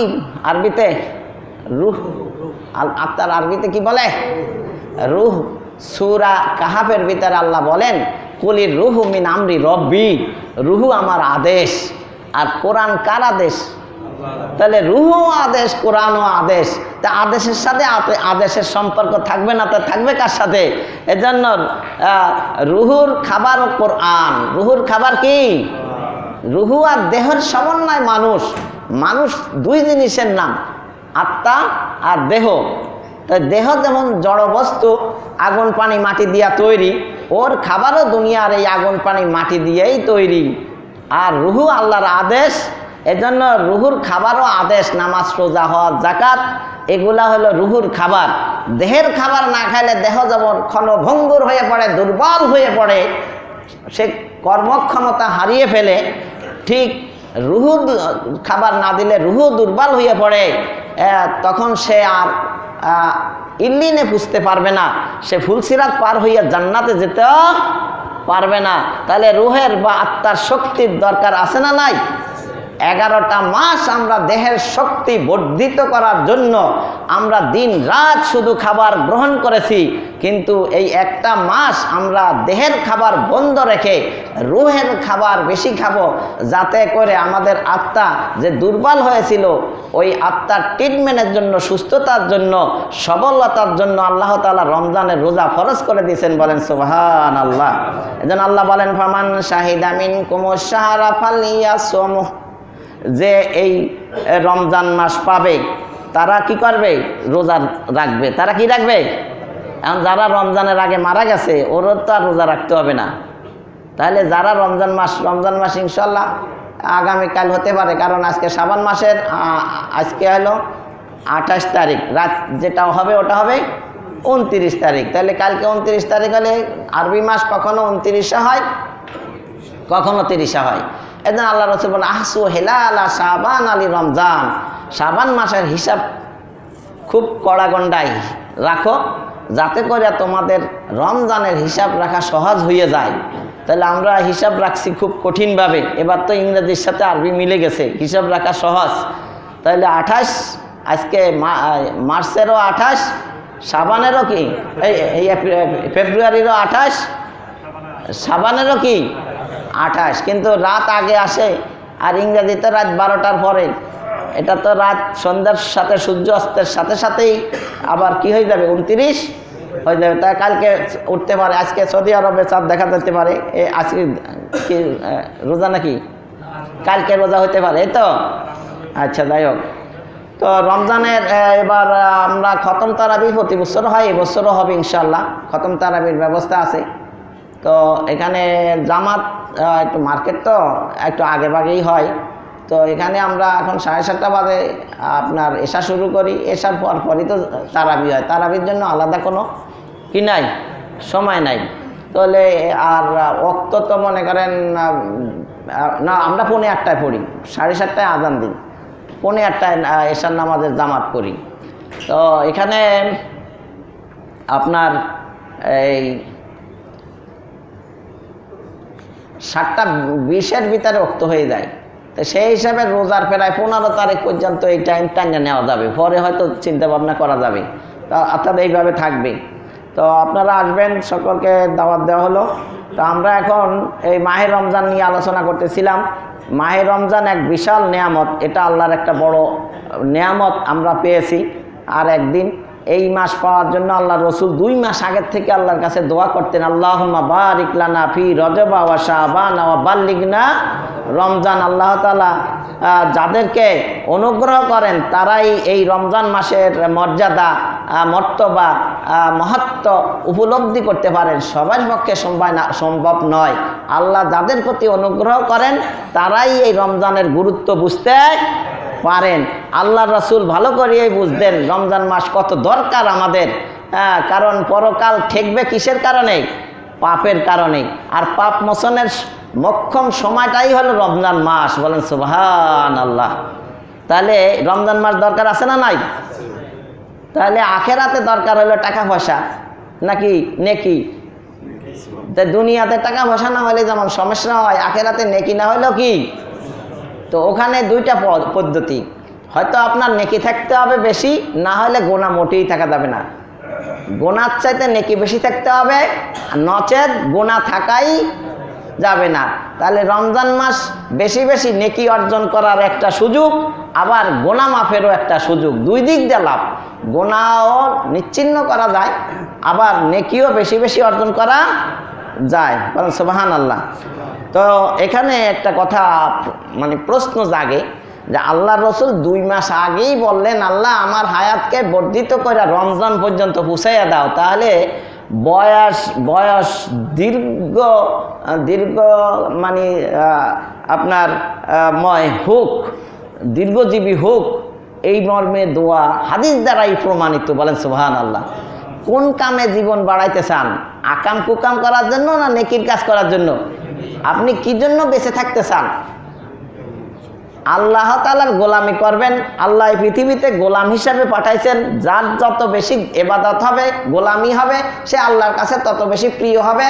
আরবিতে? রুহ। আত্মার আরবিতে কি বলে? রুহ। সূরা কাহাফের ভিতরে আল্লাহ বলেন কুলির রুহু মিন আমরি রব্বি, রুহু আমার আদেশ। আর কোরআন কার আদেশ? তাহলে রুহও আদেশ, কোরআনও আদেশ। তা আদেশের সাথে আদেশের সম্পর্ক থাকবে না, তা থাকবে কার সাথে? এজন্য রুহুর খাবার ও কোরআন। রুহুর খাবার কি? রুহু আর দেহের সমন্বয় মানুষ। মানুষ দুই জিনিসের নাম, আত্মা আর দেহ। তাই দেহ যেমন জড় বস্তু, আগুন পানি মাটি দিয়া তৈরি, ওর খাবারও দুনিয়ার এই আগুন পানি মাটি দিয়েই তৈরি। আর রুহু আল্লাহর আদেশ, এজন্য রুহুর খাবারও আদেশ। নামাজ, রোজা, হজ, যাকাত এগুলা হলো রুহুর খাবার। দেহের খাবার না খাইলে দেহ যেমন ক্ষণভঙ্গুর হয়ে পড়ে, দুর্বল হয়ে পড়ে, সে কর্মক্ষমতা হারিয়ে ফেলে, ঠিক রুহু খাবার না দিলে রুহু দুর্বল হয়ে পড়ে, তখন সে আর ইল্লিনে পুষতে পারবে না, সে ফুলসিরাত পার হইয়া জান্নাতে যেতেও পারবে না। তাহলে রুহের বা আত্মার শক্তির দরকার আছে না নাই? 11টা মাস আমরা দেহের শক্তি বর্ধিত করার জন্য আমরা দিন রাত শুধু খাবার গ্রহণ করেছি, কিন্তু এই একটা মাস আমরা দেহের খাবার বন্ধ রেখে রুহের খাবার বেশি খাবো, যাতে করে আমাদের আত্মা যে দুর্বল হয়েছিল ওই আত্মার ট্রিটমেন্টের জন্য, সুস্থতার জন্য, সবলতার জন্য আল্লাহ তাআলা রমজানের রোজা ফরজ করে দিয়েছেন। বলেন সুবহানাল্লাহ। এজন্য আল্লাহ বলেন, ফামান শাহিদা মিনকুমুশ শাহরা ফালিয়াসুমহু, যে এই রমজান মাস পাবে তারা কি করবে? রোজা রাখবে। তারা কি রাখবে? এখন যারা রমজানের আগে মারা গেছে ওরও তো আর রোজা রাখতে হবে না। তাহলে যারা রমজান মাস ইনশাল্লাহ আগামীকাল হতে পারে, কারণ আজকে শাবান মাসের আজকে হলো 28 তারিখ, রাত যেটা হবে ওটা হবে 29 তারিখ। তাহলে কালকে 29 তারিখ হলে আরবি মাস কখনো 29 হয়, কখনো 30 হয়। এজন্য আল্লাহ রাসূল বলেন, আহসু হিলালা শাবান আলী রমজান, শাবান মাসের হিসাব খুব কড়াগন্ডায় রাখো, যাতে করে তোমাদের রমজানের হিসাব রাখা সহজ হয়ে যায়। তাহলে আমরা হিসাব রাখছি খুব কঠিনভাবে। এবার তো ইংরেজির সাথে আরবি মিলে গেছে, হিসাব রাখা সহজ। তাহলে 28, আজকে মার্চেরও 28, শাবানেরও কি এই ফেব্রুয়ারিরও 28, শাবানেরও কি 28, কিন্তু রাত আগে আসে। আর ইংরেজিতে রাত 12টার পরে, এটা তো রাত সন্ধ্যার সাথে সূর্য অস্তের সাথে সাথেই আবার কি হয়ে যাবে? 29 হয়ে যাবে। তাই কালকে উঠতে পারে, আজকে সৌদি আরবে চাঁদ দেখা যেতে পারে। আজকে কি রোজা নাকি? কালকে রোজা হতে পারে, এই তো। আচ্ছা, যাই হোক। তো রমজানের এবার আমরা খতম তারাবি প্রতি বছর হয়, এবছরও হবে ইনশাল্লাহ। খতম তারাবির ব্যবস্থা আছে। তো এখানে জামাত একটু মার্কেট তো একটু আগে ভাগেই হয়। তো এখানে আমরা এখন 7:30 বাজে আপনার এশা শুরু করি, এশার পরই তো তারাবি হয়। তারাবির জন্য আলাদা কোনো কি নাই, সময় নাই। তাহলে আর ওয়াক্ত তো মনে করেন না, আমরা 8:45 পড়ি, 7:30 আজান দিই, 8:45 এশার নামাজের জামাত করি। তো এখানে আপনার এই 7:20-এর ভিতরে ওয়াক্ত হয়ে যায়। তো সেই হিসাবে রোজার প্রায় 15 তারিখ পর্যন্ত এই টাইম টাইমটা নেওয়া যাবে, পরে হয়তো চিন্তা ভাবনা করা যাবে। তো অর্থাৎ এইভাবে থাকবে। তো আপনারা আসবেন, সকলকে দাওয়াত দেওয়া হলো। তো আমরা এখন এই মাহে রমজান নিয়ে আলোচনা করতেছিলাম। মাহে রমজান এক বিশাল নেয়ামত, এটা আল্লাহর একটা বড় নেয়ামত আমরা পেয়েছি। আর একদিন এই মাস পাওয়ার জন্য আল্লাহ রসুল 2 মাস আগের থেকে আল্লাহর কাছে দোয়া করতেন, আল্লাহুম্মা বারিক লানা ফি রজবা ওয়া শাবান ওয়া বাল্লিগনা রমজান। আল্লাহ তাআলা যাদেরকে অনুগ্রহ করেন তারাই এই রমজান মাসের মর্যাদা, মর্তবা, মহত্ব উপলব্ধি করতে পারেন। সবার পক্ষে সম্ভব নয়। আল্লাহ যাদের প্রতি অনুগ্রহ করেন তারাই এই রমজানের গুরুত্ব বুঝতে পারেন। আল্লাহ রাসূল ভালো করেই বুঝতেন রমজান মাস কত দরকার আমাদের। কারণ পরকাল ঠেকবে কিসের কারণে? পাপের কারণে। আর পাপ মোচনের মক্ষম সময়টাই হলো রমজান মাস। বলেন সুবহানাল্লাহ। তাহলে রমজান মাস দরকার আছে না নাই? তাহলে আখেরাতে দরকার হলো টাকা পয়সা নাকি নেকি? দুনিয়াতে টাকা পয়সা না হলে যেমন সমস্যা হয়, আখেরাতে নেকি না হলেও কি? তো ওখানে 2টা পদ্ধতি, হয়তো আপনার নেকি থাকতে হবে বেশি, না হলে গোনা মোটেই থাকা যাবে না। গোনার চাইতে নেকি বেশি থাকতে হবে, নচেত গোনা থাকাই যাবে না। তাহলে রমজান মাস বেশি বেশি নেকি অর্জন করার একটা সুযোগ, আবার গোনা মাফেরও একটা সুযোগ, দুই দিক দিয়ে লাভ। গোনাও নিচ্ছিন্ন করা যায়, আবার নেকিও বেশি বেশি অর্জন করা যায়। বলেন সুবহানাল্লাহ। তো এখানে একটা কথা মানে প্রশ্ন জাগে যে আল্লাহ রসুল 2 মাস আগেই বললেন, আল্লাহ আমার হায়াতকে বর্ধিত করে রমজান পর্যন্ত পৌঁছাইয়া দাও, তাহলে বয়স দীর্ঘ মানে আপনার হোক, দীর্ঘজীবী হোক, এই মর্মে দোয়া হাদিস দ্বারাই প্রমাণিত। বলেন সুবহানাল্লাহ। কোন কামে জীবন বাড়াইতে চান? আকাম কুকাম করার জন্য না নেকির কাজ করার জন্য? আপনি কি জন্য বেঁচে থাকতে চান? আল্লাহ তাআলার গোলামি করবেন। আল্লাহ এই পৃথিবীতে গোলাম হিসাবে পাঠাইছেন। যার যত বেশি ইবাদত হবে, গোলামি হবে, সে আল্লাহর কাছে তত বেশি প্রিয় হবে,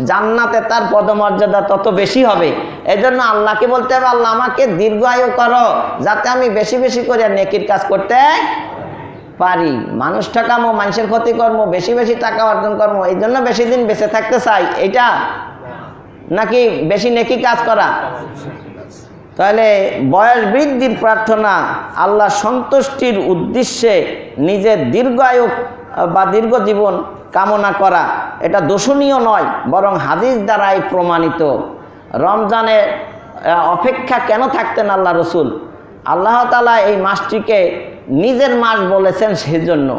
জান্নাতে তার পদমর্যাদা তত বেশি হবে। এই জন্য আল্লাহকে বলতে হবে, আল্লাহ আমাকে দীর্ঘ আয়ু করো, যাতে আমি বেশি বেশি করে নেকির কাজ করতে পারি। মানুষ ঠকামো, মানুষের ক্ষতি কর্ম, বেশি বেশি টাকা অর্জন কর্ম, এই জন্য বেশি দিন বেঁচে থাকতে চাই, এইটা নাকি বেশি নেকি কাজ করা? তাহলে বয়স বৃদ্ধির প্রার্থনা, আল্লাহ সন্তুষ্টির উদ্দেশ্যে নিজের দীর্ঘায়ু বা দীর্ঘ জীবন কামনা করা, এটা দোষণীয় নয়, বরং হাদিস দ্বারাই প্রমাণিত। রমজানের অপেক্ষা কেন থাকতেন আল্লাহ রসুল? আল্লাহ তাআলা এই মাসটিকে নিজের মাস বলেছেন সেজন্য।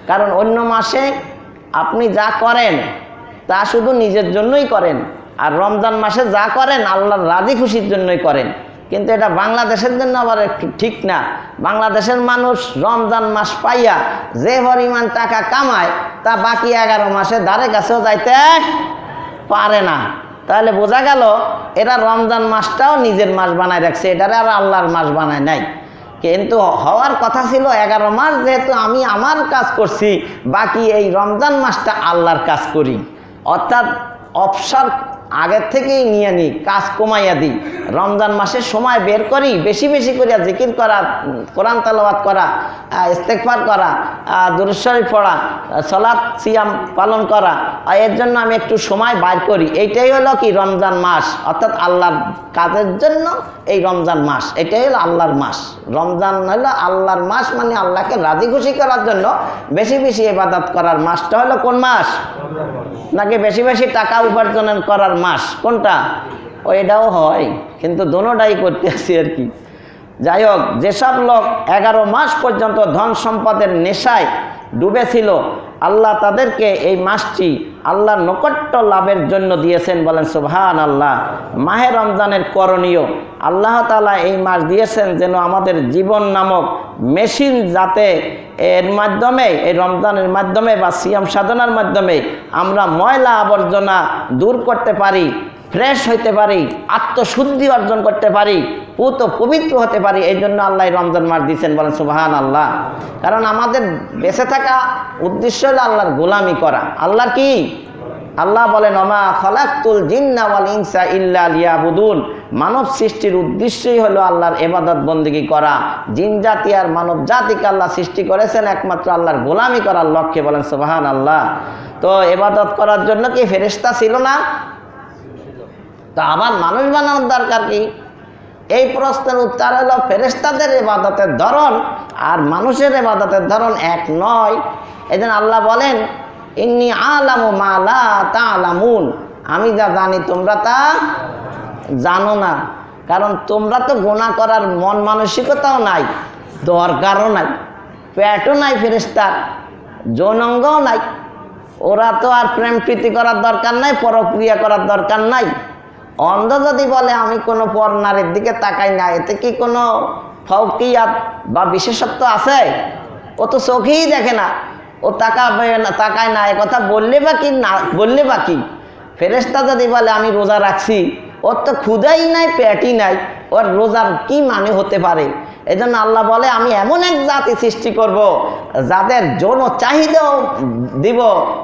কারণ অন্য মাসে আপনি যা করেন তা শুধু নিজের জন্যই করেন, আর রমজান মাসে যা করেন আল্লাহর রাজি খুশির জন্যই করেন। কিন্তু এটা বাংলাদেশের জন্য আবার ঠিক না। বাংলাদেশের মানুষ রমজান মাস পাইয়া যে পরিমাণ টাকা কামায়, তা বাকি 11 মাসে ধারে কাছেও যাইতে পারে না। তাহলে বোঝা গেল এরা রমজান মাসটাও নিজের মাস বানায় রাখছে, এটারে আর আল্লাহর মাস বানায় নাই। কিন্তু হওয়ার কথা ছিল 11 মাস যেহেতু আমি আমার কাজ করছি, বাকি এই রমজান মাসটা আল্লাহর কাজ করি, অর্থাৎ অবসর আগের থেকেই নিয়ে নিই, কাজ কমাইয়া দিই। রমজান মাসে সময় বের করি, বেশি বেশি করে জিকির করা, কোরআন তেলাওয়াত করা, ইস্তেগফার করা, দুরূদ শরীফ পড়া, সালাত সিয়াম পালন করা, এর জন্য আমি একটু সময় বাইর করি। এইটাই হলো কি রমজান মাস, অর্থাৎ আল্লাহর কাজের জন্য এই রমজান মাস, এটাই হলো আল্লাহর মাস। রমজান হলো আল্লাহর মাস, মানে আল্লাহকে রাজি খুশি করার জন্য বেশি বেশি ইবাদত করার মাসটা হলো কোন মাস? নাকি বেশি বেশি টাকা উপার্জন করার মাস? কোনটা? এটাও হয়, কিন্তু দোনোটাই করতে আসি আর কি। যাই হোক, যেসব লোক 11 মাস পর্যন্ত ধন সম্পদের নেশায় ডুবেছিল, আল্লাহ তাদেরকে এই মাসটি আল্লাহর নৈকট্য লাভের জন্য দিয়েছেন। বলেন সুবহানাল্লাহ। মাহে রমজানের করণীয়, আল্লাহ তাআলা এই মাস দিয়েছেন যেন আমাদের জীবন নামক মেশিন, যাতে এর মাধ্যমে, এই রমজানের মাধ্যমে বা সিয়াম সাধনার মাধ্যমে আমরা ময়লা আবর্জনা দূর করতে পারি, ফ্রেশ হইতে পারি, আত্মশুদ্ধি অর্জন করতে পারি, পবিত্র হতে পারি। এই জন্য আল্লাহ রমজান মাস দিয়েছেন। বলেন সুবহানাল্লাহ। কারণ আমাদের বেঁচে থাকা উদ্দেশ্য হলো আল্লাহর গোলামি করা। আল্লাহর কি? আল্লাহ বলেন, ওমা খালাকতুল জিন্না ওয়াল ইনসা ইল্লা লিয়াবুদুন। মানব সৃষ্টির উদ্দেশ্যই হলো আল্লাহর ইবাদত বন্দেগী করা। জিন জাতি আর মানব জাতিকে আল্লাহ সৃষ্টি করেছেন একমাত্র আল্লাহর গোলামি করার লক্ষ্যে। বলেন সুবহানাল্লাহ। তো ইবাদত করার জন্য কি ফেরেশতা ছিল না? তো আবার মানুষ বানানোর দরকার কি? এই প্রশ্নের উত্তর হলো ফেরেশতাদের ইবাদতের ধরন আর মানুষের ইবাদতের ধরন এক নয়। এজন্য আল্লাহ বলেন, ইন্নী আলামু মা লা তা'লামুন, আমি যা জানি তোমরা তা জানো না। কারণ তোমরা তো গুনাহ করার মন মানসিকতাও নাই, দরকারও নাই, পেটও নাই ফেরেশতার, যৌনাঙ্গও নাই। ওরা তো আর প্রেম প্রীতি করার দরকার নাই, পরক্রিয়া করার দরকার নাই। অন্ধ যদি বলে আমি কোনো পর নারীর দিকে তাকাই না, এতে কি কোনো ফাউকিয়াত বা বিশেষত্ব আছে? ও তো চোখেই দেখে না, ও তাকায় না, এ কথা বললে বা কি না বললে বা কি? ফেরেশতা যদি বলে আমি রোজা রাখছি, ওর তো ক্ষুধাই নাই, পেটই নাই, ওর রোজার কি মানে হতে পারে? এজন্য আল্লাহ বলে, আমি এমন এক জাতি সৃষ্টি করব যাদের যৌন চাহিদাও দিব,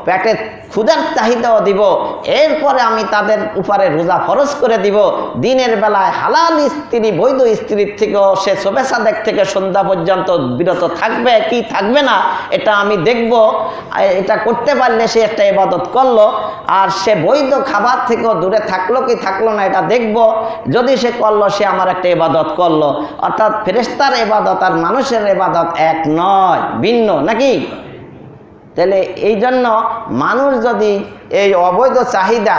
পেটের ক্ষুধার চাহিদাও দিব, এরপরে আমি তাদের উপরে রোজা ফরজ করে দিব। দিনের বেলায় হালাল স্ত্রী, বৈধ স্ত্রীর থেকেও সে শোবে সাদেক থেকে সন্ধ্যা পর্যন্ত বিরত থাকবে কি থাকবে না এটা আমি দেখব। এটা করতে পারলে সে একটা ইবাদত করলো। আর সে বৈধ খাবার থেকেও দূরে থাকলো কি থাকলো না এটা দেখব। যদি সে করলো সে আমার একটা ইবাদত করলো। অর্থাৎ ফেরেশতার ইবাদত আর মানুষের ইবাদত এক নয়, ভিন্ন নাকি? তাহলে এই জন্য মানুষ যদি এই অবৈধ চাহিদা,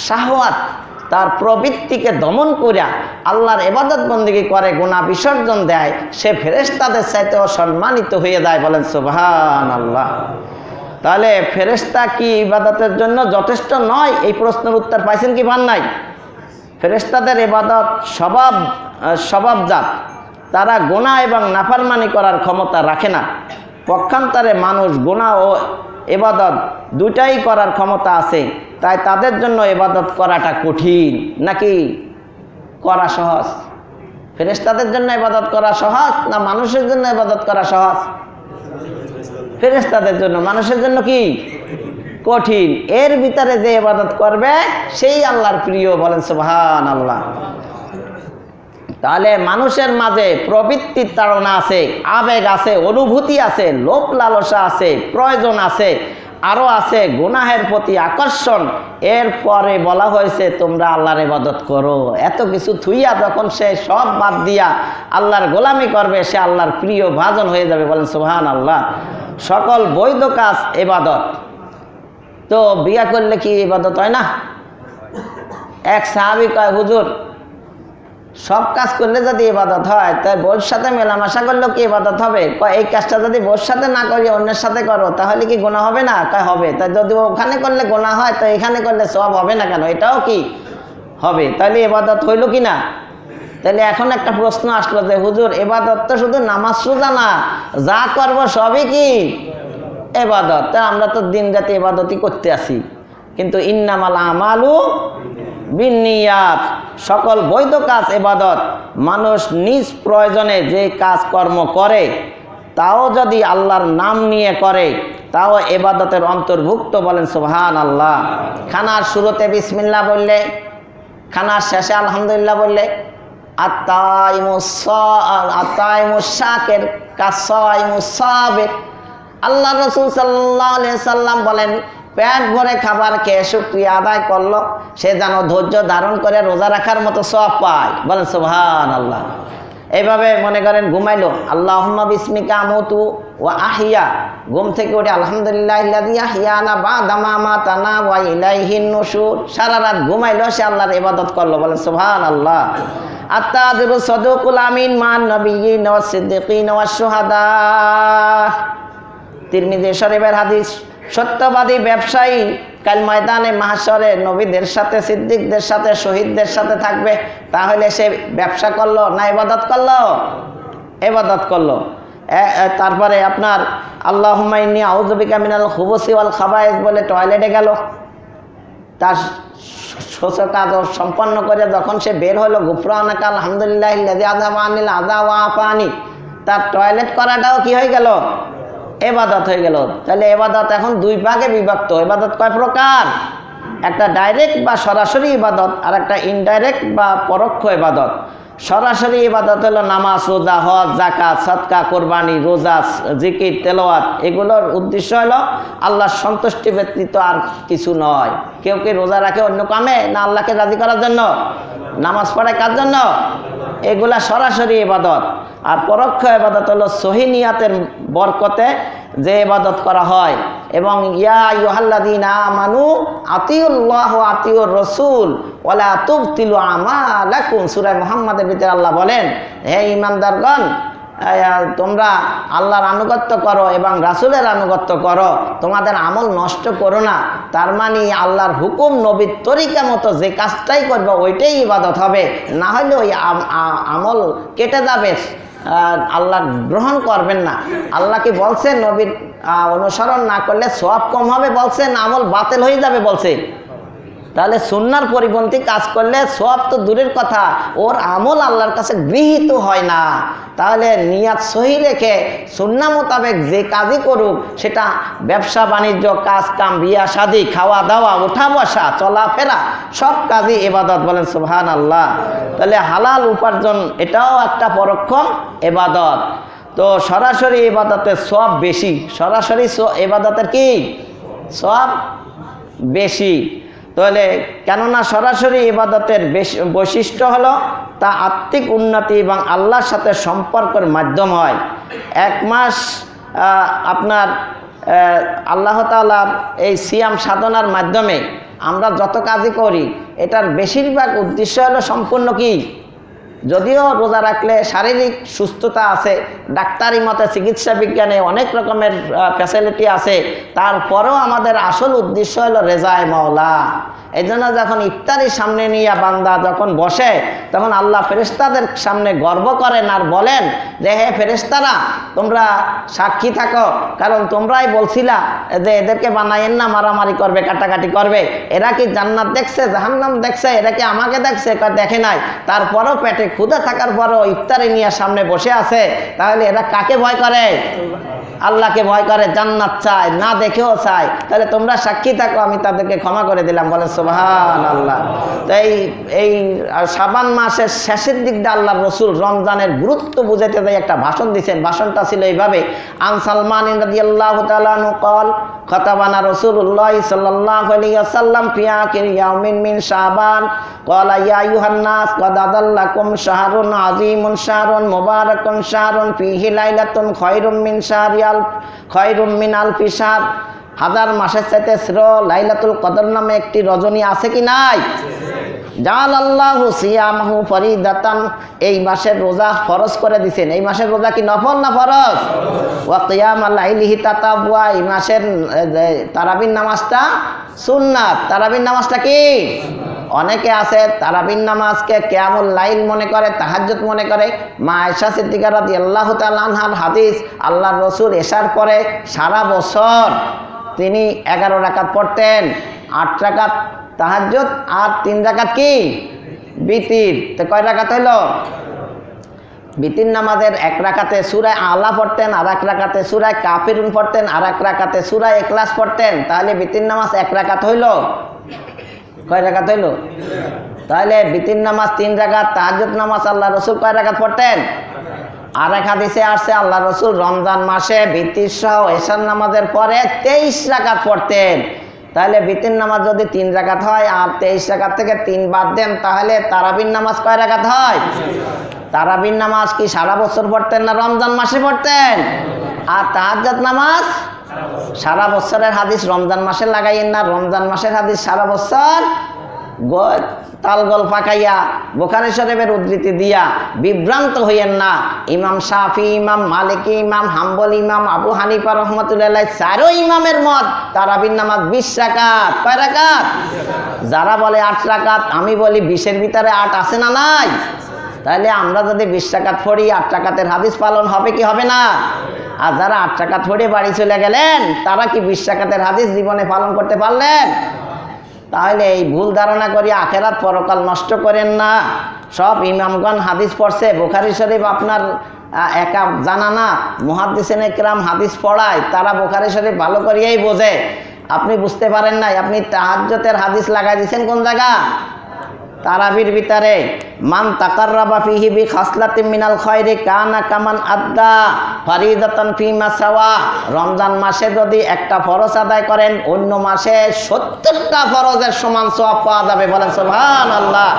শাহওয়াত, তার প্রবৃত্তিকে দমন করিয়া আল্লাহর ইবাদত বন্দেগী করে, গুনাহ বিসর্জন দেয়, সে ফেরেশতাদের চাইতেও সম্মানিত হয়ে যায়। বলেন সুবহানাল্লাহ। তাহলে ফেরেশতা কি ইবাদতের জন্য যথেষ্ট নয়? এই প্রশ্নের উত্তর পাইছেন কি পান নাই? ফেরেশতাদের ইবাদত স্বভাবজাত, তারা গুনাহ এবং নাফরমানি করার ক্ষমতা রাখে না। পক্ষান্তরে মানুষ গুনাহ ও ইবাদত দুটাই করার ক্ষমতা আছে, তাই তাদের জন্য ইবাদত করাটা কঠিন নাকি করা সহজ? ফেরেশতাদের জন্য ইবাদত করা সহজ না মানুষের জন্য ইবাদত করা সহজ? ফেরেশতাদের জন্য। মানুষের জন্য কি কঠিন। এর ভিতরে যে ইবাদত করবে সেই আল্লাহর প্রিয়। বলেন সুবহানাল্লাহ। তাহলে মানুষের মাঝে প্রবৃত্তির তাড়না আছে, আবেগ আছে, অনুভূতি আছে, লোভ লালসা আছে, প্রয়োজন আছে, আরও আছে গুনাহের প্রতি আকর্ষণ। এরপরে বলা হয়েছে তোমরা আল্লাহর ইবাদত করো। এত কিছু থুইয়া যখন সে সব বাদ দিয়া আল্লাহর গোলামি করবে, সে আল্লাহর প্রিয় ভাজন হয়ে যাবে। বলেন সুবহানাল্লাহ। সকল বৈধ কাজ ইবাদত। তো বিয়া করলে কি ইবাদত হয় না? এক সাহাবী কয়, হুজুর সব কাজ করলে যদি ইবাদত হয়, তাই বউর সাথে মেলামেশা করলেও কি ইবাদত হবে? এই কাজটা যদি বউর সাথে না করি অন্যের সাথে করো তাহলে কি গুনাহ হবে না? কয় হবে। তাই যদি ওখানে করলে গুনাহ হয় তো এখানে করলে সওয়াব হবে না কেন? এটাও কি হবে। তাহলে ইবাদত হইল কি না? তাহলে এখন একটা প্রশ্ন আসলো যে হুজুর ইবাদত তো শুধু নামাজ রোজা না, যা করব সবই কি ইবাদত। তা আমরা তো দিন রাতে ইবাদতই করতে আসি, কিন্তু ইন্নামাল আমালু বিন্নিয়াত, সকল বৈধ কাজ ইবাদত। মানুষ নিজ প্রয়োজনে যে কাজ কর্ম করে তাও যদি আল্লাহর নাম নিয়ে করে তাও ইবাদতের অন্তর্ভুক্ত। বলেন সুবহানাল্লাহ। খানার শুরুতে বিসমিল্লাহ বললে, খানার শেষে আলহামদুলিল্লাহ বললে, আত্তাইমুস শাকির কাসাইমুস সাবির। আল্লাহ রাসূল সাল্লাল্লাহু আলাইহি সাল্লাম বলেন, পেট ভরে খাবার খেয়ে শুকরিয়া আদায় করলো সে যেন ধৈর্য ধারণ করে রোজা রাখার মতো সওয়াব পায়। বলেন সুবহানাল্লাহ। এইভাবে মনে করেন ঘুমাইলো, আল্লাহুম্মা বিসমিকা আমুতু ওয়া আহিয়া, ঘুম থেকে উঠে আলহামদুলিল্লাহিল্লাযী আহিয়ানা বা'দা মা মাতানা ওয়া ইলাইহিন নুশুর। সারা রাত ঘুমাইলো, সে আল্লাহর ইবাদত করলো। বলেন সুবহানাল্লাহ। আত-তাজিরু সাদুকুল আমিন মান নবিয়্যিন ওয়াস সিদ্দিকিন ওয়াস শুহাদা। তিরমিজি শরীফের হাদিস, সত্যবাদী ব্যবসায়ী কাল ময়দানে মাহশরে নবীদের সাথে, সিদ্দিকদের সাথে, শহীদদের সাথে থাকবে। তাহলে সে ব্যবসা করলো না ইবাদত করলো? ইবাদত করলো। তারপরে আপনার আল্লাহুম্মা ইন্নী আউযু বিকা মিনাল খুবুসি ওয়াল খাবায়েস বলে টয়লেটে গেল। তার শৌচ কাজ সম্পন্ন করে যখন সে বের হলো, গুফরানাকা আলহামদুলিল্লাহিল্লাযী আযহাবা আনিল আযা ওয়া আফানি, তার টয়লেট করাটাও কি হয়ে গেল? ইবাদত হয়ে গেল। তাহলে ইবাদত এখন দুই ভাগে বিভক্ত। ইবাদত কয় প্রকার? একটা ডাইরেক্ট বা সরাসরি ইবাদত, আর একটা ইনডাইরেক্ট বা পরোক্ষ ইবাদত। সরাসরি ইবাদত হলো নামাজ, রোজা, হজ, যাকাত, সাদকা, কোরবানি, রোজা, জিকির, তেলাওয়াত। এগুলোর উদ্দেশ্য হলো আল্লাহর সন্তুষ্টি ব্যতীত আর কিছু নয়। কেউ কি রোজা রাখে অন্য কামে না আল্লাহকে রাজি করার জন্য? নামাজ পড়ায় কার জন্য? এগুলা সরাসরি ইবাদত। আর পরোক্ষ ইবাদত হলো সহি নিয়াতের বরকতে যে ইবাদত করা হয়। এবং ইয়া আইয়ুহাল্লাযীনা আমানু আতিউল্লাহ ওয়া আতিউর রাসূল ওয়া লা তুবতিলু আমালাকুম। সূরা মুহাম্মাদের ভিতরে আল্লাহ বলেন, হে ঈমানদারগণ, তোমরা আল্লাহর আনুগত্য করো এবং রাসূলের আনুগত্য করো, তোমাদের আমল নষ্ট করো না। তার মানে আল্লাহর হুকুম নবীর তরিকা মতো যে কাজটাই করবে ওইটাই ইবাদত হবে, না হলে ওই আমল কেটে যাবে, আল্লাহ গ্রহণ করবেন না। আল্লাহ কি বলছে নবীর অনুসরণ না করলে সওয়াব কম হবে বলছে, না আমল বাতিল হয়ে যাবে বলছে? তাহলে সুন্নার পরিপন্থী কাজ করলে সওয়াব তো দূরের কথা, ওর আমল আল্লাহর কাছে গৃহীত হয় না। তাহলে নিয়াত সহি রেখে সুন্নাহ মোতাবেক যে কাজই করুক, সেটা ব্যবসা বাণিজ্য, কাজ কাম, বিয়া শাদী, খাওয়া দাওয়া, ওঠা বসা, চলাফেরা, সব কাজই ইবাদত। বলেন সুবহানাল্লাহ। তাহলে হালাল উপার্জন এটাও একটা পরোক্ষ ইবাদত। তো সরাসরি ইবাদতের সওয়াব বেশি, সরাসরি ইবাদতের কি সওয়াব বেশি। তাহলে কেননা সরাসরি ইবাদতের বৈশিষ্ট্য হলো তা আত্মিক উন্নতি এবং আল্লাহর সাথে সম্পর্কের মাধ্যম হয়। এক মাস আপনার আল্লাহ তাআলার এই সিয়াম সাধনার মাধ্যমে আমরা যত কাজই করি, এটার বেশিরভাগ উদ্দেশ্য হলো সম্পূর্ণ কি, যদিও রোজা রাখলে শারীরিক সুস্থতা আছে, ডাক্তারি মতে চিকিৎসা বিজ্ঞানে অনেক রকমের ফ্যাসিলিটি আছে, তারপরেও আমাদের আসল উদ্দেশ্য হলো রেজায়ে মাওলা। এই জন্য যখন ইফতারির সামনে নিয়ে বান্দা যখন বসে, তখন আল্লাহ ফেরেশতাদের সামনে গর্ব করেন আর বলেন যে হে ফেরেশতারা, তোমরা সাক্ষী থাকো, কারণ তোমরাই বলছিলা যে এদেরকে বানাইয়েন না, মারামারি করবে, কাটাকাটি করবে। এরা কি জান্নাত দেখছে, জাহান্নাম দেখছে? এরা কি আমাকে দেখছে? দেখে নাই। তারপরও পেটে ক্ষুধা থাকার পরও ইফতারি নিয়ে সামনে বসে আছে। তাহলে এরা কাকে ভয় করে? আল্লাহকে ভয় করে, জান্নাত চায়, না দেখেও চায়। তাহলে তোমরা সাক্ষী থাকো, আমি তাদেরকে ক্ষমা করে দিলাম। বলে সুবহানাল্লাহ। তাই এই শাবান মাসের শেষের দিক দিয়ে আল্লাহর রাসূল রমজানের গুরুত্ব বুঝাইতে যায় একটা ভাষণ দিয়েছেন। ভাষণটা ছিল এইভাবে, আন সালমান রাদিয়াল্লাহু তাআলা আনহু قال خطبنا رسول الله صلى الله عليه وسلم في آخر يوم من شعبان قال يا أيها الناس قد أضلكم شهر عظيم شهر مبارك شهر فيه ليلة خير من ألف شهر। হাজার মাসের চাইতে শ্রেয় লাইলাতুল কদর নামে একটি রজনী আছে কি নাই? জাআলাল্লাহু সিয়ামাহু ফরিদাতান, এই মাসের রোজা ফরজ করে দিয়েছেন। এই মাসের রোজা কি নফল না ফরজ? ওয়া কিয়ামাল লাইলিহি তাতাওয়া, এই মাসের তারাবির নামাজটা সুন্নাত। তারাবির নামাজটা কি? অনেকে আছে তারাবির নামাজকে কিয়ামুল লাইল মনে করে, তাহাজ্জুদ মনে করে। মা আয়েশা সিদ্দিকা রাদিয়াল্লাহু তাআলা আনহার হাদিস, আল্লাহর রাসূল এশার পরে সারা বছর তিনি 11 রাকাত পড়তেন, 8 রাকাত তাহাজ্জুদ আর 3 রাকাত কি বিতির। তো কয় রাকাত হইল? বিতির নামাজের 1 রাকাতে সূরা আলা পড়তেন, আর 1 রাকাতে সূরা কাফিরুন পড়তেন, আর 1 রাকাতে সূরা ইখলাস পড়তেন। তাহলে বিতির নামাজ 1 রাকাত হইল। কয় রাকাত হইল? তাহলে বিতির নামাজ 3 রাকাত, তাহাজ্জুদ নামাজ আল্লাহ রাসূল কয় রাকাত পড়তেন? আর এক হাদিসে আসছে আল্লাহ রাসূল রমজান মাসে বিতির সহ এশার নামাজের পরে 23 রাকাত পড়তেন। তাহলে বিতির নামাজ যদি 3 রাকাত হয় আর 23 রাকাত থেকে 3 বাদ দেন, তাহলে তারাবির নামাজ কয় রাকাত হয়? তারাবির নামাজ কি সারা বছর পড়তেন না রমজান মাসে পড়তেন? আর তাহাজ্জুদ নামাজ সারা বছরের হাদিস রমজান মাসে লাগাইয়েন না, রমজান মাসের হাদিস সারা বছর তালগোল পাকাইয়া বুখারী শরীফের উদ্ধৃতি দিয়া বিভ্রান্ত হইয়েন না। ইমাম শাফি, ইমাম মালিকি, ইমাম হাম্বলি, ইমাম আবু হানিফা রহমতুল্লাহ, 4 ইমামের মত তারাবির নামাজ 20 রাকাত। কয় রাকাত? যারা বলে 8 রাকাত, আমি বলি 20-এর ভিতরে 8 আছে না নাই? তাহলে আমরা যদি 20 রাকাত পড়ি, 8 রাকাতের হাদিস পালন হবে কি হবে না? আর যারা 8 রাকাত পড়ে বাড়ি চলে গেলেন, তারা কি 20 রাকাতের হাদিস জীবনে পালন করতে পারলেন? তাহলে এই ভুল ধারণা করি আখেরাত পরকাল নষ্ট করেন না। সব ইমামগণ হাদিস পড়ছে, বুখারী শরীফ আপনার একা জানা না, মুহাদ্দিসিনে কিরাম হাদিস পড়ায়, তারা বুখারী শরীফ ভালো করিয়াই বোঝে। আপনি বুঝতে পারেন নাই, আপনি তাহাজ্জুদের হাদিস লাগাই দিয়েছেন কোন জায়গা? তারাবির ভিতরে মান তাকাররাবা ফিহি বি খাসলাতিন মিনাল খায়রি কানা কামান আদ্দা ফরিদাতান ফিমা সাওয়া। রমজান মাসে যদি একটা ফরজ আদায় করেন, অন্য মাসে 70টা ফরজের সমান সওয়াব পাওয়া যাবে। বলেন সুবহানাল্লাহ।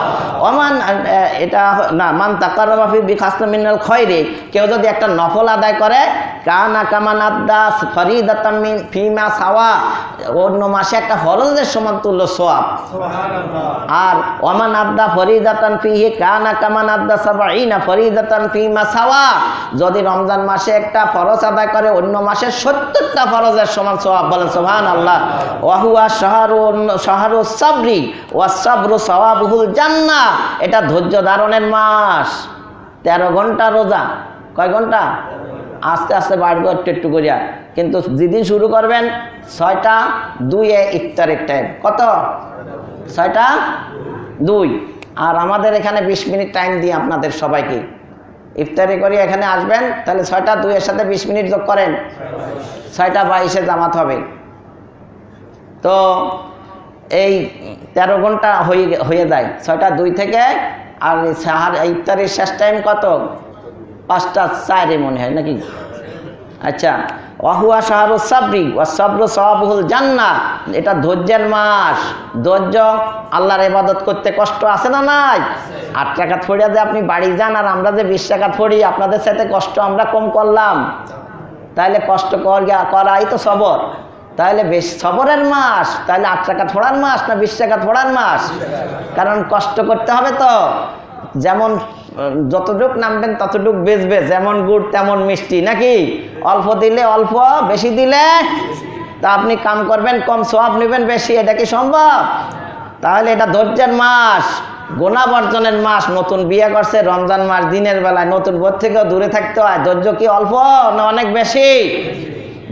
ওমান এটা না, মান তাকাররাবা ফিহি বি খাসলাতিন মিনাল খায়রি, কেউ যদি একটা নফল আদায় করে, কানা কামান আদ্দা ফরিদাতান ফিমা সাওয়া, অন্য মাসে একটা ফরজের সমান তুল্য সওয়াব। সুবহানাল্লাহ। আর ওমান আদ্দা ফরিদাতান ফিহি কানা কামান আদ্দা 70 ফরিদাতান ফিমা সাওয়া, যদি রমজান মাসে একটা ফরজ আদায় করে, অন্য মাসে 70টা ফরজের সমান সওয়াব। বলেন সুবহানাল্লাহ। ওয়া হুয়া শাহরুস সাবরি ওয়াস সাবরু সাওয়াবুল জান্নাহ, এটা ধৈর্য ধারণের মাস। 13 ঘন্টা রোজা, কয় ঘন্টা? আস্তে আস্তে বাড়বে একটু করিয়া, কিন্তু যেদিন শুরু করবেন 6টা 2-এ ইফতারের টাইম কত? 6টা 2। আর আমাদের এখানে 20 মিনিট টাইম দিই আপনাদের সবাইকে, ইফতারি করি এখানে আসবেন, তাহলে 6টা 2 এর সাথে 20 মিনিট যোগ করেন, 6টা 22-এ জামাত হবে। তো এই 13 ঘন্টা হয়ে যায় 6টা 2 থেকে। আর ইফতারির শেষ টাইম কত? 5টা 4 মনে হয় নাকি? আচ্ছা, ওয়াহুয়া শাহরুস সাবরি ওয়া সাবরু সাওয়াবুল জান্নাহ, এটা ধৈর্যের মাস। ধৈর্য, আল্লাহর ইবাদত করতে কষ্ট আছে না নাই? 8 রাকাত পড়িয়া যে আপনি বাড়ি যান আর আমরা যে 20 রাকাত পড়ি, আপনাদের সাথে কষ্ট আমরা কম করলাম? তাহলে কষ্ট করাই তো সবর। তাহলে বেশ সবরের মাস, তাহলে 8 রাকাত পড়ার মাস না 20 রাকাত পড়ার মাস? কারণ কষ্ট করতে হবে তো। যেমন যতটুক নামবেন ততটুক বেচবে, যেমন গুড় তেমন মিষ্টি নাকি? অল্প দিলে অল্প, বেশি দিলে তা আপনি কাম করবেন কম, সওয়াব নেবেন বেশি, এটা কি সম্ভব? তাহলে এটা ধৈর্যের মাস, গুনাহ বর্জনের মাস। নতুন বিয়ে করছে রমজান মাস, দিনের বেলায় নতুন বর থেকেও দূরে থাকতে হয়। ধৈর্য কি অল্প না অনেক বেশি?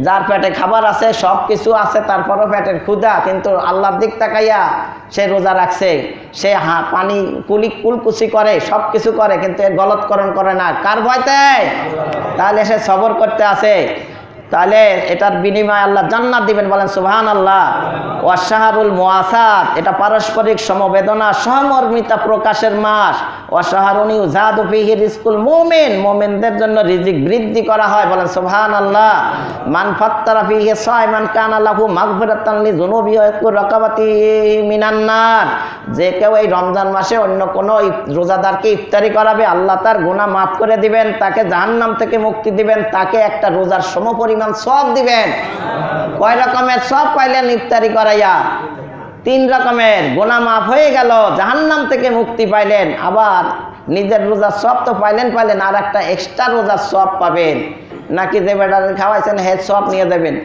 যার পেটে খাবার আছে, সব কিছু আছে, তারপরও পেটের ক্ষুধা, কিন্তু আল্লাহর দিক তাকাইয়া সে রোজা রাখছে, সে পানি কুলকুচি করে, সব কিছু করে, কিন্তু এর গলতকরণ করে না। কার ভয়তে? তাহলে সে সবর করতে আছে। তাহলে এটার বিনিময়ে আল্লাহ জান্নাত দিবেন, বলেন সুবহানাল্লাহ। ওয়া শাহরুল মুআসাত, এটা পারস্পরিক সমবেদনা সহমর্মিতা প্রকাশের মাস। ওয়া শাহরুন ইউজাদু ফীহি রিজকুল মুমিন, মুমিনদের জন্য রিজিক বৃদ্ধি করা হয়, বলেন সুবহানাল্লাহ। মান ফাত্তারা ফীহি সায়মান কানা লাহু মাগফিরাতান লিযুনুবিহি ওয়া ইয়াকুর রাকাবাতি মিনান নার, যে কেউ এই রমজান মাসে অন্য কোন রোজাদারকে ইফতারি করাবে, আল্লাহ তার গুনাহ মাফ করে দিবেন, তাকে জাহান্নাম থেকে মুক্তি দিবেন, তাকে একটা রোজার সমপরিমাণ সওয়াব দিবেন। কয় রকমের সওয়াব পাইলেন ইফতারি করাইয়া? 3 রকমের। গুনাহ মাফ হয়ে গেল, জাহান্নাম থেকে মুক্তি পাইলেন, আবার নিজের রোজার সওয়াব তো পাইলেন, আর একটা এক্সট্রা রোজার সওয়াব পাবেন। নাকি যে বেটারে খাওয়াইছেন হে সওয়াব নিয়ে দেবেন?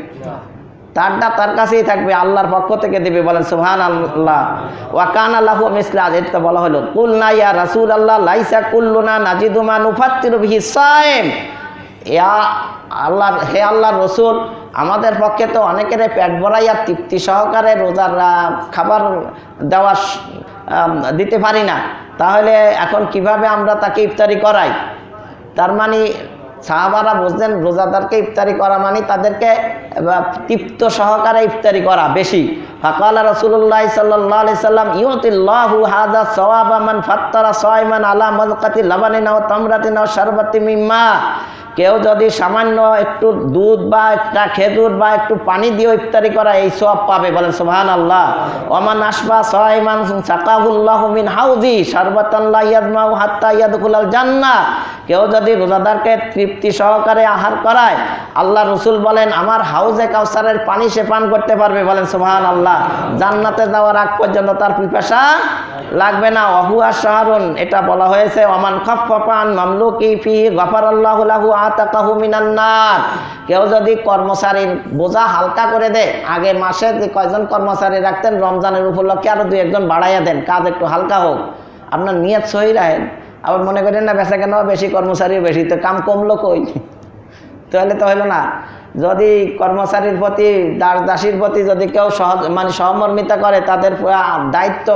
তারটা তার কাছেই থাকবে, আল্লাহর পক্ষ থেকে দিবে, বলেন সুবহানাল্লাহ। ওয়া কানা লাহু মিসলা, এটা বলা হলো কুলনা ইয়া রাসূলুল্লাহ লাইসা কুল্লুনা নাজিদু মা নুফাত্তিরু বিহি সায়েম, ইয়া আল্লাহ, হে আল্লাহর রসুল, আমাদের পক্ষে তো অনেকের পেট ভরাইয়া তৃপ্তি সহকারে রোজার খাবার দেওয়া দিতে পারি না, তাহলে এখন কিভাবে আমরা তাকে ইফতারি করাই? তার মানে সাহাবারা বুঝলেন রোজাদারকে ইফতারি করা মানে তাদেরকে তৃপ্ত সহকারে ইফতারি করা বেশি। ফাকালা রাসূলুল্লাহ সাল্লাল্লাহু আলাইহি সাল্লাম ইউতিল্লাহু হাযা সাওয়াবা মান ফাত্তারা সায়মান আলা মাযকাতি লাবানিন ওয়া তামরাতিন ওয়া শারবাতিন মিম্মা, কেউ যদি সামান্য একটু দুধ বা একটা খেজুর বা একটু পানি দিয়ে ইফতারি করা, এই সওয়াব পাবে, বলেন সুবহানাল্লাহ। ওমান আশবা সায়মান সাকাহুল্লাহু মিন হাউজি শারবাতান লা ইয়াদমাউ হাত্তা ইয়াদখুলাল জান্নাহ, কেউ যদি রোজাদারকে তৃপ্তি সহকারে আহার করায়, আল্লাহ রসুল বলেন আমার হাউজে কাউসারের পানি সে পান করতে পারবে, বলেন সুবহানাল্লাহ। জান্নাতে যাওয়ার আগ পর্যন্ত তার পিপাসা লাগবে না। ওয়াহুয়া শাহরুন, এটা বলা হয়েছে ওমান খাফফাফা আন মামলুকি ফিহি গফারাল্লাহু লাহু আতাকাহু মিনান নার, কেউ যদি কর্মচারীর বোঝা হালকা করে দেয়, আগের মাসে যে কয়জন কর্মচারী রাখতেন, রমজানের উপলক্ষে আরো 2-1 বাড়াইয়া দেন, কাজ একটু হালকা হোক, আপনার নিয়ত সহি রাখেন। আবার মনে করেন না বেচা কেন বেশি, কর্মচারীও বেশি, তো কাম কমলো কই? তাহলে তো হইল না। যদি কর্মচারীর প্রতি দাস দাসীর প্রতি যদি কেউ সহমর্মিতা করে, তাদের দায়িত্ব